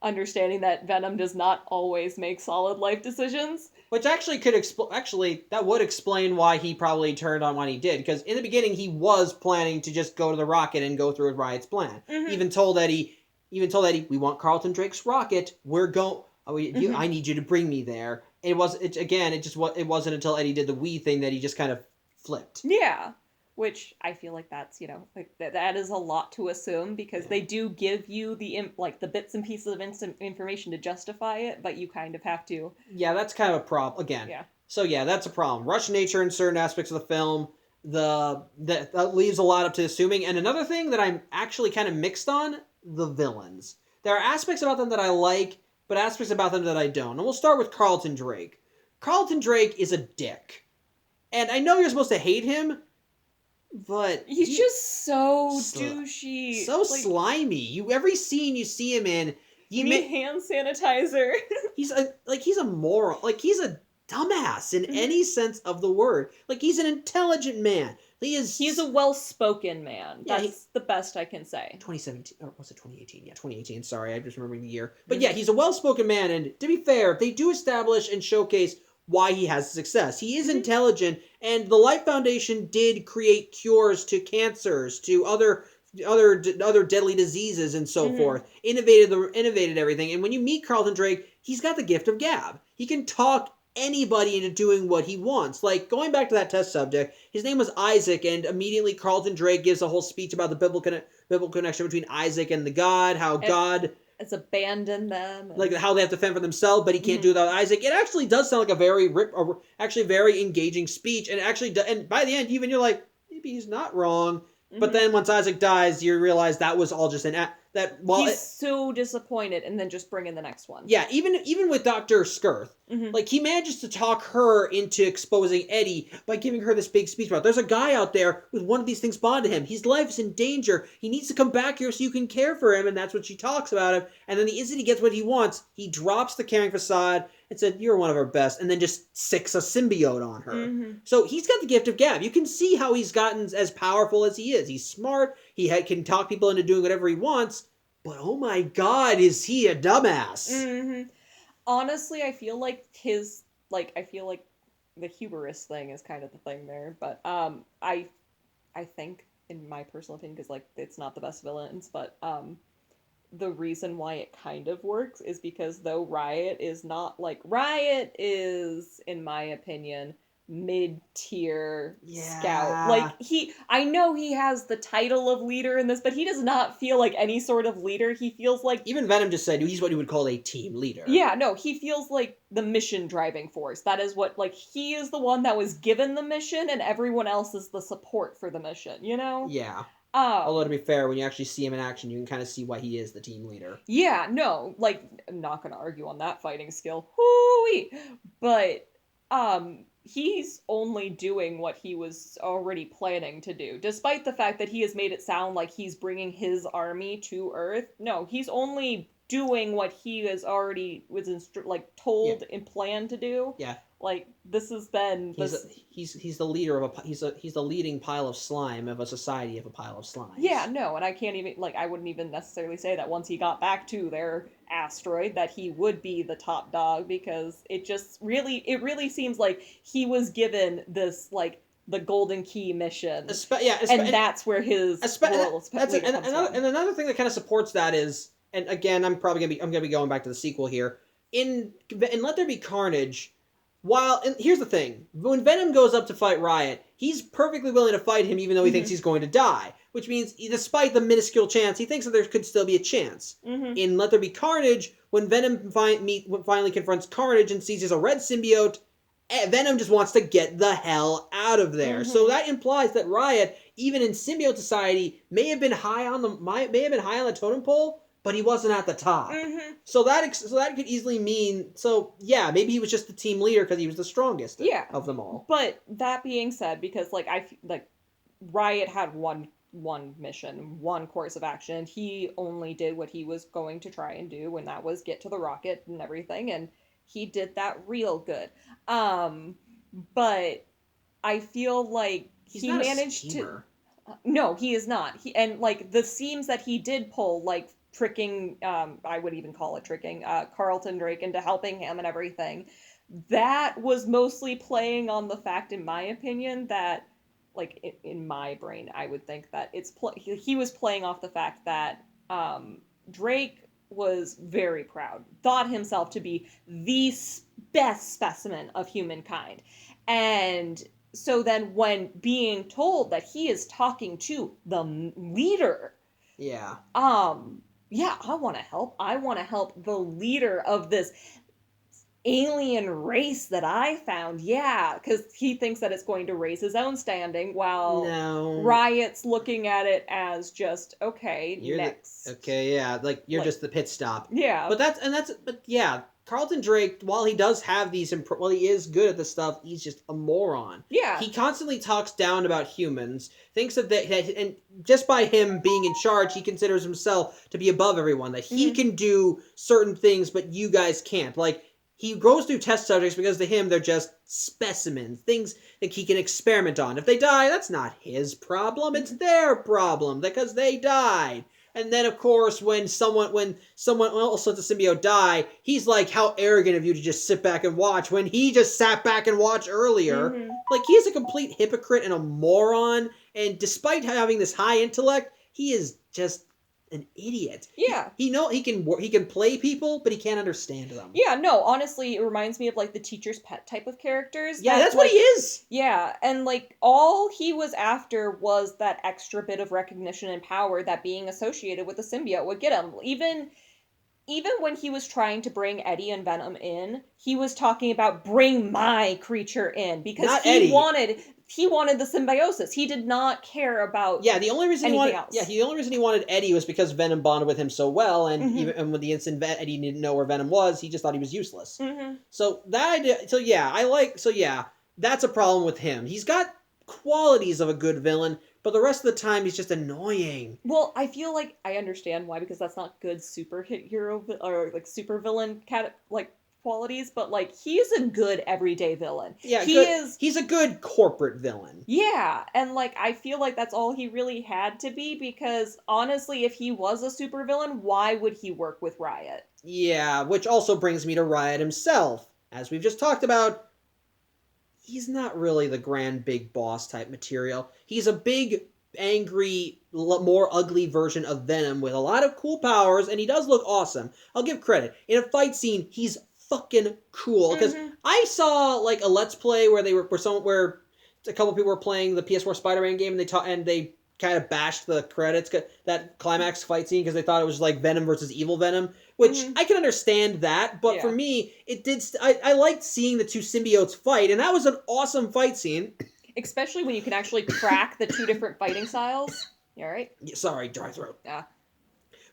understanding that Venom does not always make solid life decisions. Which actually that would explain why he probably turned on what he did, because in the beginning he was planning to just go to the rocket and go through with Riot's plan. Mm-hmm. Even told Eddie, we want Carlton Drake's rocket. I need you to bring me there. It wasn't until Eddie did the we thing that he just kind of flipped. Yeah. Which I feel like that's, that is a lot to assume, because they do give you the bits and pieces of information to justify it, but you kind of have to. Yeah, that's kind of a problem. Again. Yeah. So yeah, that's a problem. Rush nature in certain aspects of the film, that leaves a lot up to assuming. And another thing that I'm actually kind of mixed on, the villains. There are aspects about them that I like, but aspects about them that I don't. And we'll start with Carlton Drake. Carlton Drake is a dick. And I know you're supposed to hate him, but he's just so douchey, so slimy. Every scene you see him in, hand sanitizer. he's a moron. Like, he's a dumbass in any sense of the word. Like, he's an intelligent man. He's a well-spoken man. That's the best I can say. 2017, or was it 2018? Yeah, 2018. Sorry, I'm just remembering the year. But yeah, he's a well-spoken man, and to be fair, they do establish and showcase why he has success. He is intelligent, and the Life Foundation did create cures to cancers, to other deadly diseases, and so forth. Innovated everything. And when you meet Carlton Drake, he's got the gift of gab. He can talk anybody into doing what he wants. Like, going back to that test subject, his name was Isaac, and immediately Carlton Drake gives a whole speech about the biblical connection between Isaac and the God, how God has abandoned them, like how they have to fend for themselves, but he can't do it without Isaac. It actually does sound like a very engaging speech, and and by the end, even you're like, maybe he's not wrong. But then once Isaac dies, you realize that was all just he's so disappointed, and then just bring in the next one. Yeah, even with Dr. Skirth, like, he manages to talk her into exposing Eddie by giving her this big speech about, there's a guy out there with one of these things bond to him. His life is in danger. He needs to come back here so you can care for him, and that's what she talks about him. And then the instant he gets what he wants, he drops the caring facade and said, you're one of our best, and then just sicks a symbiote on her. So he's got the gift of gab. You can see how he's gotten as powerful as he is. He's smart. He can talk people into doing whatever he wants. But oh my God, is he a dumbass? Honestly, I feel like the hubris thing is kind of the thing there. But I think, in my personal opinion, because like it's not the best villains, but the reason why it kind of works is because though Riot is, in my opinion, mid-tier scout. Like, I know he has the title of leader in this, but he does not feel like any sort of leader. He feels like... Even Venom just said he's what you would call a team leader. Yeah, no, he feels like the mission driving force. That is what, like, he is the one that was given the mission, and everyone else is the support for the mission, you know? Yeah. Although, to be fair, when you actually see him in action, you can kind of see why he is the team leader. Yeah, no, like, I'm not going to argue on that fighting skill. Hoo-wee! But, he's only doing what he was already planning to do. Despite the fact that he has made it sound like he's bringing his army to Earth. No, he's only doing what he was already told and planned to do. Yeah. Like this has been he's the leader of he's the leading pile of slime of a society of a pile of slimes. Yeah, no, and I can't even I wouldn't even necessarily say that once he got back to their asteroid that he would be the top dog, because it really seems like he was given this the golden key mission. And that's where his role comes from. And another thing that kind of supports that is, and again, I'm gonna be going back to the sequel here. In Let There Be Carnage, and here's the thing, when Venom goes up to fight Riot, he's perfectly willing to fight him even though he thinks he's going to die. Which means, despite the minuscule chance, he thinks that there could still be a chance. In Let There Be Carnage, when Venom finally confronts Carnage and sees he's a red symbiote, Venom just wants to get the hell out of there. So that implies that Riot, even in symbiote society, may have been high on the totem pole, but he wasn't at the top. So that could easily mean, maybe he was just the team leader because he was the strongest of them all. But that being said, because Riot had one mission, one course of action. He only did what he was going to try and do, and that was get to the rocket and everything, and he did that real good. But I feel like he managed to. No, he is not. The schemes that he did pull, tricking, I would even call it tricking, Carlton Drake into helping him and everything, that was mostly playing on the fact, in my opinion, that, in my brain, I would think that he was playing off the fact that Drake was very proud, thought himself to be the best specimen of humankind. And so then when being told that he is talking to the leader, I want to help. I want to help the leader of this alien race that I found. Yeah, because he thinks that it's going to raise his own standing, while Riot's looking at it as just, next. You're just the pit stop. Yeah. Carlton Drake, while he does have he is good at this stuff, he's just a moron. Yeah. He constantly talks down about humans, thinks that and just by him being in charge, he considers himself to be above everyone, that he can do certain things, but you guys can't. He goes through test subjects because to him, they're just specimens, things that he can experiment on. If they die, that's not his problem, it's their problem, because they died. And then, of course, when someone else lets a symbiote die, he's like, how arrogant of you to just sit back and watch, when he just sat back and watched earlier. He's a complete hypocrite and a moron, and despite having this high intellect, he is just an idiot. Yeah. He can play people, but he can't understand them. Yeah, no, honestly, it reminds me of the teacher's pet type of characters. Yeah, that's what he is. Yeah, and all he was after was that extra bit of recognition and power that being associated with a symbiote would get him. Even when he was trying to bring Eddie and Venom in, he was talking about bring my creature in, because he wanted the symbiosis. He did not care about the only reason anything else. Yeah, the only reason he wanted Eddie was because Venom bonded with him so well, and even when the instant Eddie didn't know where Venom was, he just thought he was useless. So that idea, that's a problem with him. He's got qualities of a good villain, but the rest of the time he's just annoying. Well, I feel like I understand why, because that's not good superhero or supervillain qualities, but he's a good everyday villain. Yeah, he's a good corporate villain. Yeah, and I feel like that's all he really had to be, because honestly, if he was a supervillain, why would he work with Riot? Yeah, which also brings me to Riot himself. As we've just talked about, he's not really the grand big boss type material. He's a big, angry, more ugly version of Venom with a lot of cool powers, and he does look awesome. I'll give credit. In a fight scene, he's fucking cool, because I saw a Let's Play where where a couple people were playing the PS4 Spider-Man game, and they kind of bashed the credits, that climax fight scene, because they thought it was Venom versus Evil Venom, which I can understand that, but for me, it did. I liked seeing the two symbiotes fight, and that was an awesome fight scene. Especially when you can actually track the two different fighting styles. You all right? Sorry, dry throat. Yeah.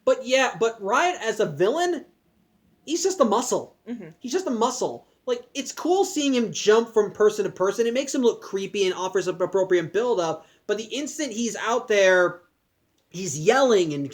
But Riot as a villain, he's just a muscle. He's just a muscle. It's cool seeing him jump from person to person. It makes him look creepy and offers an appropriate build-up. But the instant he's out there, he's yelling,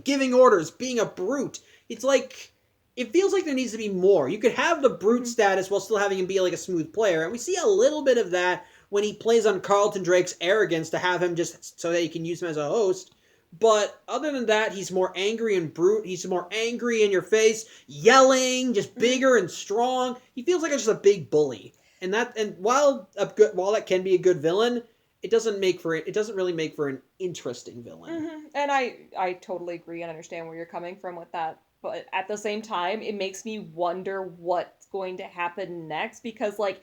giving orders, being a brute. it's like it feels like there needs to be more. You could have the brute status while still having him be like a smooth player, and we see a little bit of that when he plays on Carlton Drake's arrogance to have him just so that he can use him as a host. But other than that, he's more angry and brute. He's more angry in your face, yelling, just bigger and strong. He feels like just a big bully. And while that can be a good villain, it doesn't really make for an interesting villain. And I totally agree and understand where you're coming from with that. But at the same time, it makes me wonder what's going to happen next, because like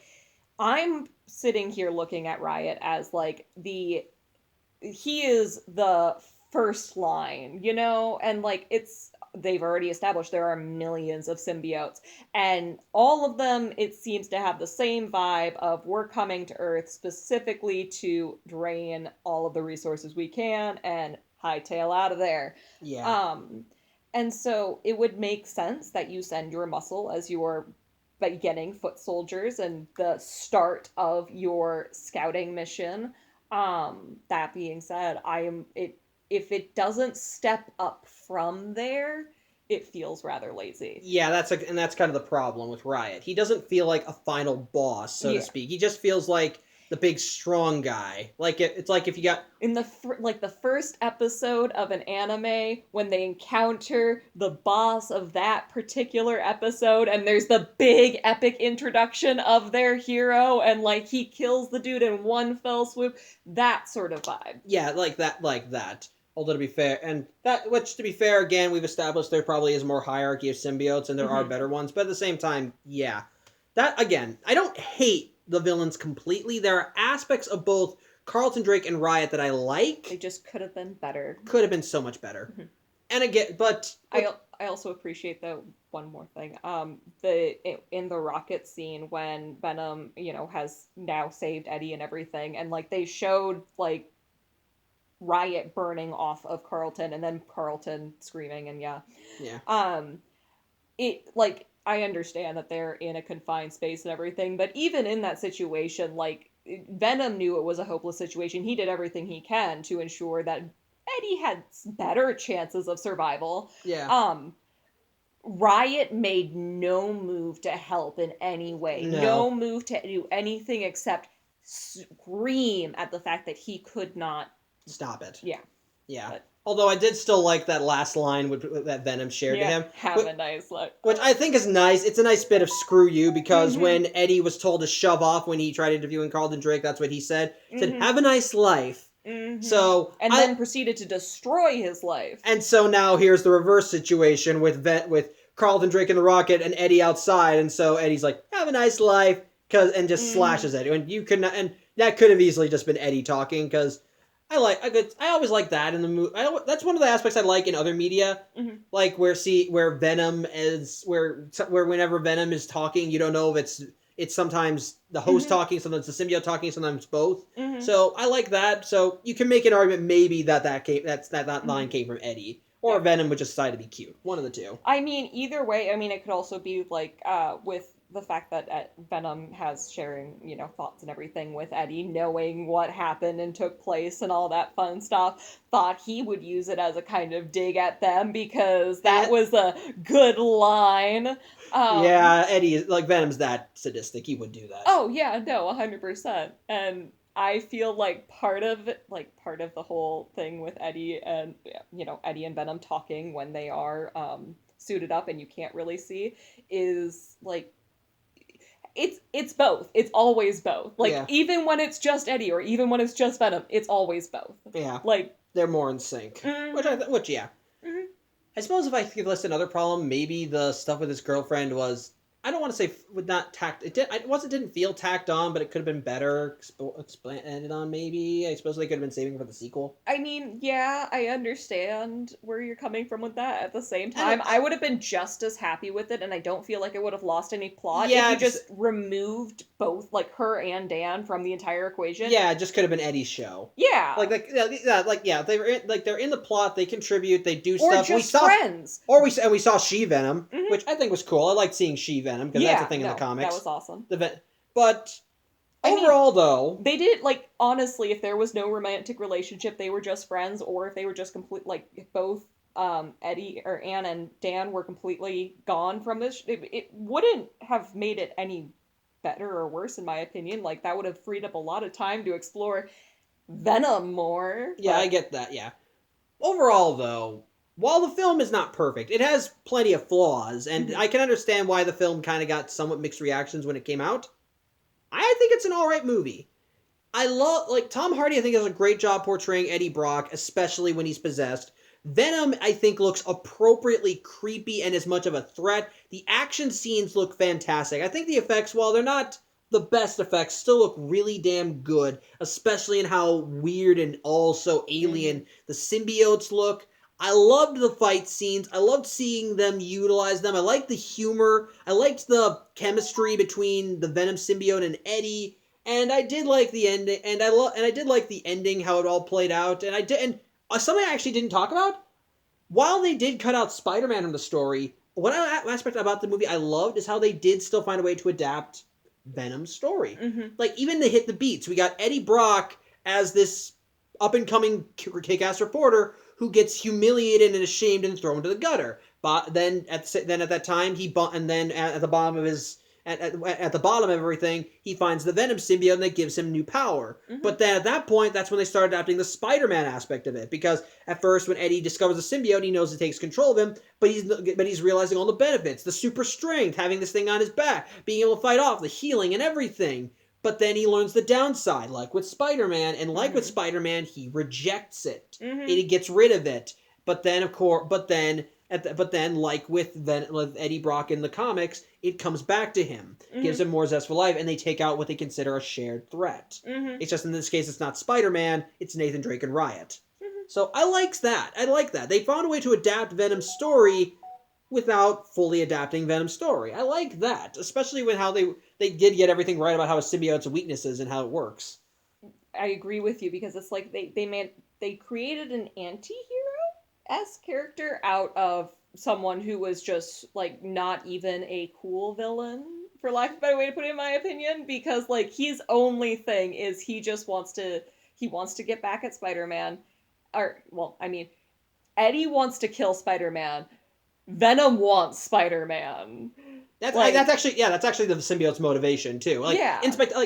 I'm sitting here looking at Riot as like he is the first line, you know, and like they've already established there are millions of symbiotes, and all of them, it seems to have the same vibe of we're coming to Earth specifically to drain all of the resources we can and hightail out of there. Yeah. And so it would make sense that you send your muscle as your beginning foot soldiers and the start of your scouting mission. That being said, if it doesn't step up from there, it feels rather lazy. Yeah, that's kind of the problem with Riot. He doesn't feel like a final boss, so to speak. He just feels like the big strong guy. Like it's like if you got in the first episode of an anime when they encounter the boss of that particular episode, and there's the big epic introduction of their hero, and like he kills the dude in one fell swoop. That sort of vibe. Yeah, like that. Although to be fair, again, we've established there probably is more hierarchy of symbiotes, and there are better ones. But at the same time, yeah, that again, I don't hate the villains completely. There are aspects of both Carlton Drake and Riot that I like. They just could have been better. Could have been so much better. And again, but I also appreciate one more thing. In the rocket scene when Venom, has now saved Eddie and everything, and like they showed like Riot burning off of Carlton and then Carlton screaming, and yeah. It like I understand that they're in a confined space and everything, but even in that situation, like Venom knew it was a hopeless situation. He did everything he can to ensure that Eddie had better chances of survival. Riot made no move to help in any way. No move to do anything except scream at the fact that he could not stop it. Yeah. But, although I did still like that last line that Venom shared to him. Have a nice look. Which I think is nice. It's a nice bit of screw you, because when Eddie was told to shove off when he tried interviewing Carlton Drake, that's what he said. He said, have a nice life. So then proceeded to destroy his life. And so now here's the reverse situation with Carlton Drake in the rocket and Eddie outside, and so Eddie's like, have a nice life, and just slashes Eddie. And you could not, and that could have easily just been Eddie talking, because I always like that in the movie. That's one of the aspects I like in other media, like where Venom is where whenever Venom is talking, you don't know if it's sometimes the host talking, sometimes the symbiote talking, sometimes both. So I like that. So you can make an argument maybe that line came from Eddie, or Venom would just decide to be cute. One of the two. I mean, either way. I mean, it could also be like with the fact that Venom has sharing, thoughts and everything with Eddie, knowing what happened and took place and all that fun stuff, thought he would use it as a kind of dig at them, because that was a good line. Eddie, like Venom's that sadistic, he would do that. Oh yeah, no, 100%. And I feel like part of the whole thing with Eddie and Eddie and Venom talking when they are suited up and you can't really see is like it's both. It's always both. Like even when it's just Eddie or even when it's just Venom, it's always both. Yeah. Like they're more in sync. I suppose if I could list another problem, maybe the stuff with his girlfriend was, I don't want to say would not tacked. Didn't feel tacked on, but it could have been better expanded on. Maybe I suppose they could have been saving for the sequel. I mean, yeah, I understand where you're coming from with that. At the same time, I would have been just as happy with it, and I don't feel like it would have lost any plot if you just removed both, like her and Dan, from the entire equation. Yeah, it just could have been Eddie's show. Yeah, they're in the plot. They contribute. They do or stuff. Just friends. We saw She-Venom, which I think was cool. I liked seeing She-Venom. Because that's a thing in the comics. That was awesome. But overall, though, they did, honestly, if there was no romantic relationship, they were just friends, or if they were just both Eddie or Anne and Dan were completely gone from this, it wouldn't have made it any better or worse, in my opinion. Like, that would have freed up a lot of time to explore Venom more. Yeah, I get that, yeah. Overall, though, while the film is not perfect, it has plenty of flaws, and I can understand why the film kind of got somewhat mixed reactions when it came out. I think it's an alright movie. I love, like, Tom Hardy, I think, does a great job portraying Eddie Brock, especially when he's possessed. Venom, I think, looks appropriately creepy and as much of a threat. The action scenes look fantastic. I think the effects, while they're not the best effects, still look really damn good, especially in how weird and also alien the symbiotes look. I loved the fight scenes. I loved seeing them utilize them. I liked the humor. I liked the chemistry between the Venom symbiote and Eddie. And I did like the ending, and I did like the ending, how it all played out, and I did. And something I actually didn't talk about. While they did cut out Spider-Man from the story, one aspect about the movie I loved is how they did still find a way to adapt Venom's story. Like, even to hit the beats, we got Eddie Brock as this up-and-coming kick-ass reporter who gets humiliated and ashamed and thrown to the gutter. But then at that time at the bottom of his at the bottom of everything, he finds the Venom symbiote and that gives him new power. But then at that point, that's when they start adapting the Spider-Man aspect of it. Because at first, when Eddie discovers the symbiote, he knows it takes control of him, but he's realizing all the benefits, the super strength, having this thing on his back, being able to fight off, the healing and everything. But then he learns the downside, like with Spider-Man, and like with Spider-Man, he rejects it. He gets rid of it. But then, of course, like with Eddie Brock in the comics, it comes back to him, gives him more zest for life, and they take out what they consider a shared threat. It's just in this case, it's not Spider-Man, it's Nathan Drake and Riot. So I like that. They found a way to adapt Venom's story without fully adapting Venom's story. I like that, especially with how they did get everything right about how a symbiote's weaknesses and how it works. I agree with you, because it's like they created an anti-hero-esque character out of someone who was just, like, not even a cool villain, for lack of a better way to put it, in my opinion, because, like, his only thing is he wants to get back at Spider-Man, Eddie wants to kill Spider-Man, Venom wants Spider-Man. That's actually the symbiote's motivation too. Like, yeah.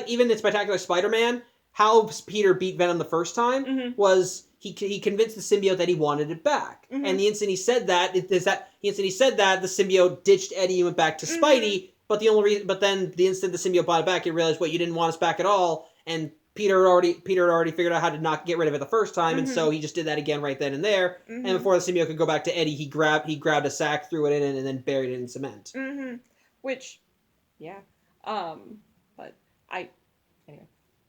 Even in Spectacular Spider-Man, how Peter beat Venom the first time was he convinced the symbiote that he wanted it back. And the instant he said that, the symbiote ditched Eddie and went back to Spidey. But then the instant the symbiote bought it back, he realized, you didn't want us back at all. And Peter had already figured out how to not get rid of it the first time, and so he just did that again right then and there. And before the symbiote could go back to Eddie, he grabbed a sack, threw it in, and then buried it in cement. Which, yeah, anyway.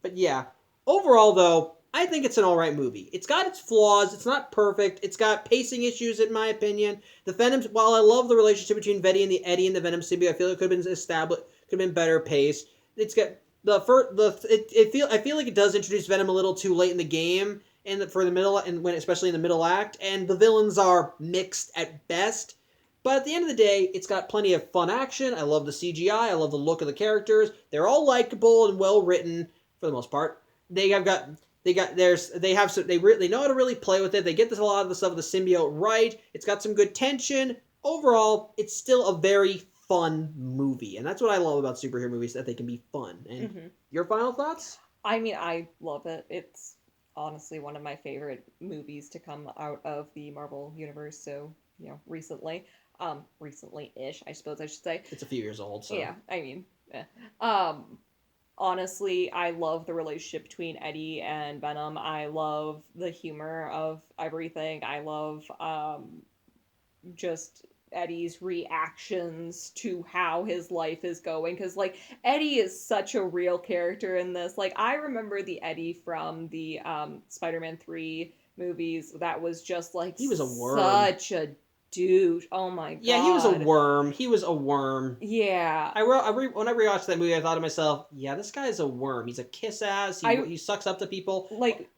But yeah, overall though, I think it's an alright movie. It's got its flaws, it's not perfect, it's got pacing issues in my opinion. While I love the relationship between Eddie and the Venom symbiote, I feel it could have been established, could have been better paced. It's got I feel like it does introduce Venom a little too late in the game, especially in the middle act, and the villains are mixed at best. But at the end of the day, it's got plenty of fun action. I love the CGI. I love the look of the characters. They're all likable and well written for the most part. They know how to really play with it. They get a lot of the stuff with the symbiote right. It's got some good tension. Overall, it's still a very fun movie, and that's what I love about superhero movies, that they can be fun. And your final thoughts? I love it. It's honestly one of my favorite movies to come out of the Marvel universe. So, recently-ish, I suppose I should say. It's a few years old, so yeah. Honestly, I love the relationship between Eddie and Venom. I love the humor of everything. I love just Eddie's reactions to how his life is going, because Eddie is such a real character in this. I remember the Eddie from the Spider-Man 3 movies that was just he was a worm, such a douche. Oh my god. Yeah, he was a worm. Yeah. When I rewatched that movie, I thought to myself, yeah, this guy is a worm. He's a kiss ass. He sucks up to people.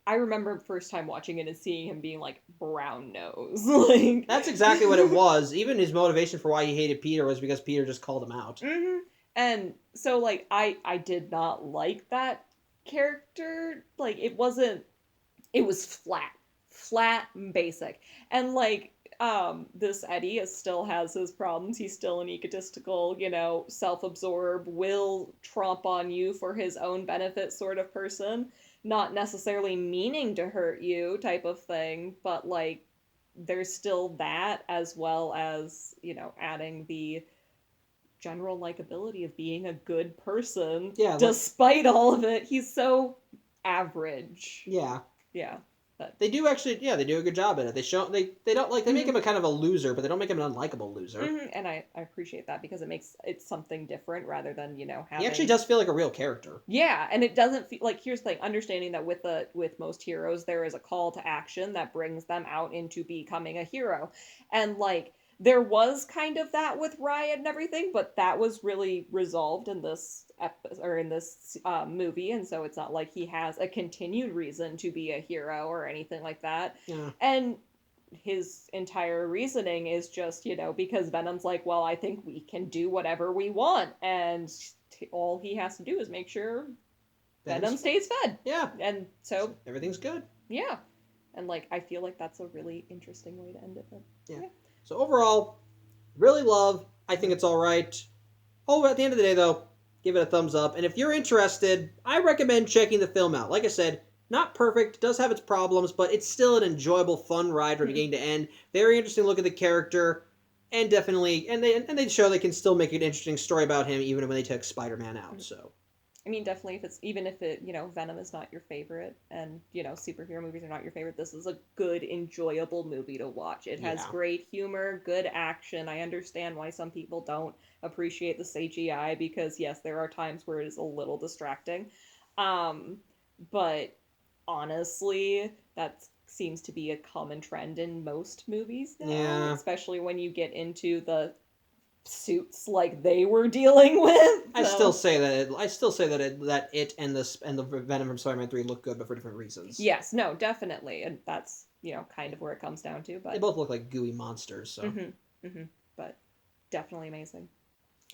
I remember first time watching it and seeing him being brown nose. That's exactly what it was. Even his motivation for why he hated Peter was because Peter just called him out. And so I did not like that character. It was flat and basic. And this Eddie still has his problems. He's still an egotistical, self-absorbed, will tromp on you for his own benefit sort of person, not necessarily meaning to hurt you type of thing, but like there's still that, as well as, adding the general likability of being a good person. Yeah, despite all of it. He's so average. Yeah. Yeah. But they do actually, they do a good job at it. They don't like, they make him a kind of a loser, but they don't make him an unlikable loser. And I appreciate that, because it's something different rather than, having... He actually does feel like a real character. Yeah, and it doesn't feel like, here's the thing, understanding that with most heroes, there is a call to action that brings them out into becoming a hero. And like, there was kind of that with Riot and everything, but that was really resolved in this movie, and so it's not like he has a continued reason to be a hero or anything like that. Yeah. And his entire reasoning is just, because Venom's like, well, I think we can do whatever we want, and all he has to do is make sure Venom stays fed. Yeah. And so everything's good. Yeah. And like, I feel like that's a really interesting way to end it. But, yeah. So overall, really love. I think it's all right. Oh, at the end of the day, though, give it a thumbs up. And if you're interested, I recommend checking the film out. Like I said, not perfect, does have its problems, but it's still an enjoyable, fun ride from beginning to end. Very interesting look at the character, and definitely, and they show they can still make an interesting story about him even when they took Spider-Man out. So, I mean, definitely, if Venom is not your favorite, and superhero movies are not your favorite, this is a good, enjoyable movie to watch. It has great humor, good action. I understand why some people don't appreciate the CGI, because yes, there are times where it is a little distracting. But honestly, that seems to be a common trend in most movies now, especially when you get into the suits like they were dealing with. I still say that it and the Venom from Spider-Man 3 look good, but for different reasons. Yes, no, definitely, and that's kind of where it comes down to. But they both look like gooey monsters, so. But definitely amazing.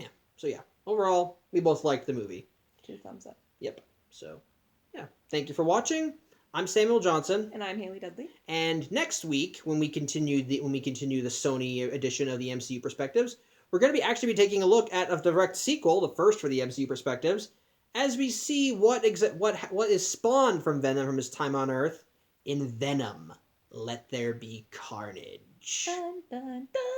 Yeah. So yeah, overall, we both liked the movie. 2 thumbs up. Yep. So, yeah. Thank you for watching. I'm Samuel Johnson, and I'm Haley Dudley. And next week, when we continue the Sony edition of the MCU Perspectives, we're going to actually be taking a look at a direct sequel, the first for the MCU Perspectives, as we see what is spawned from Venom from his time on Earth in Venom. Let There Be Carnage. Dun, dun, dun.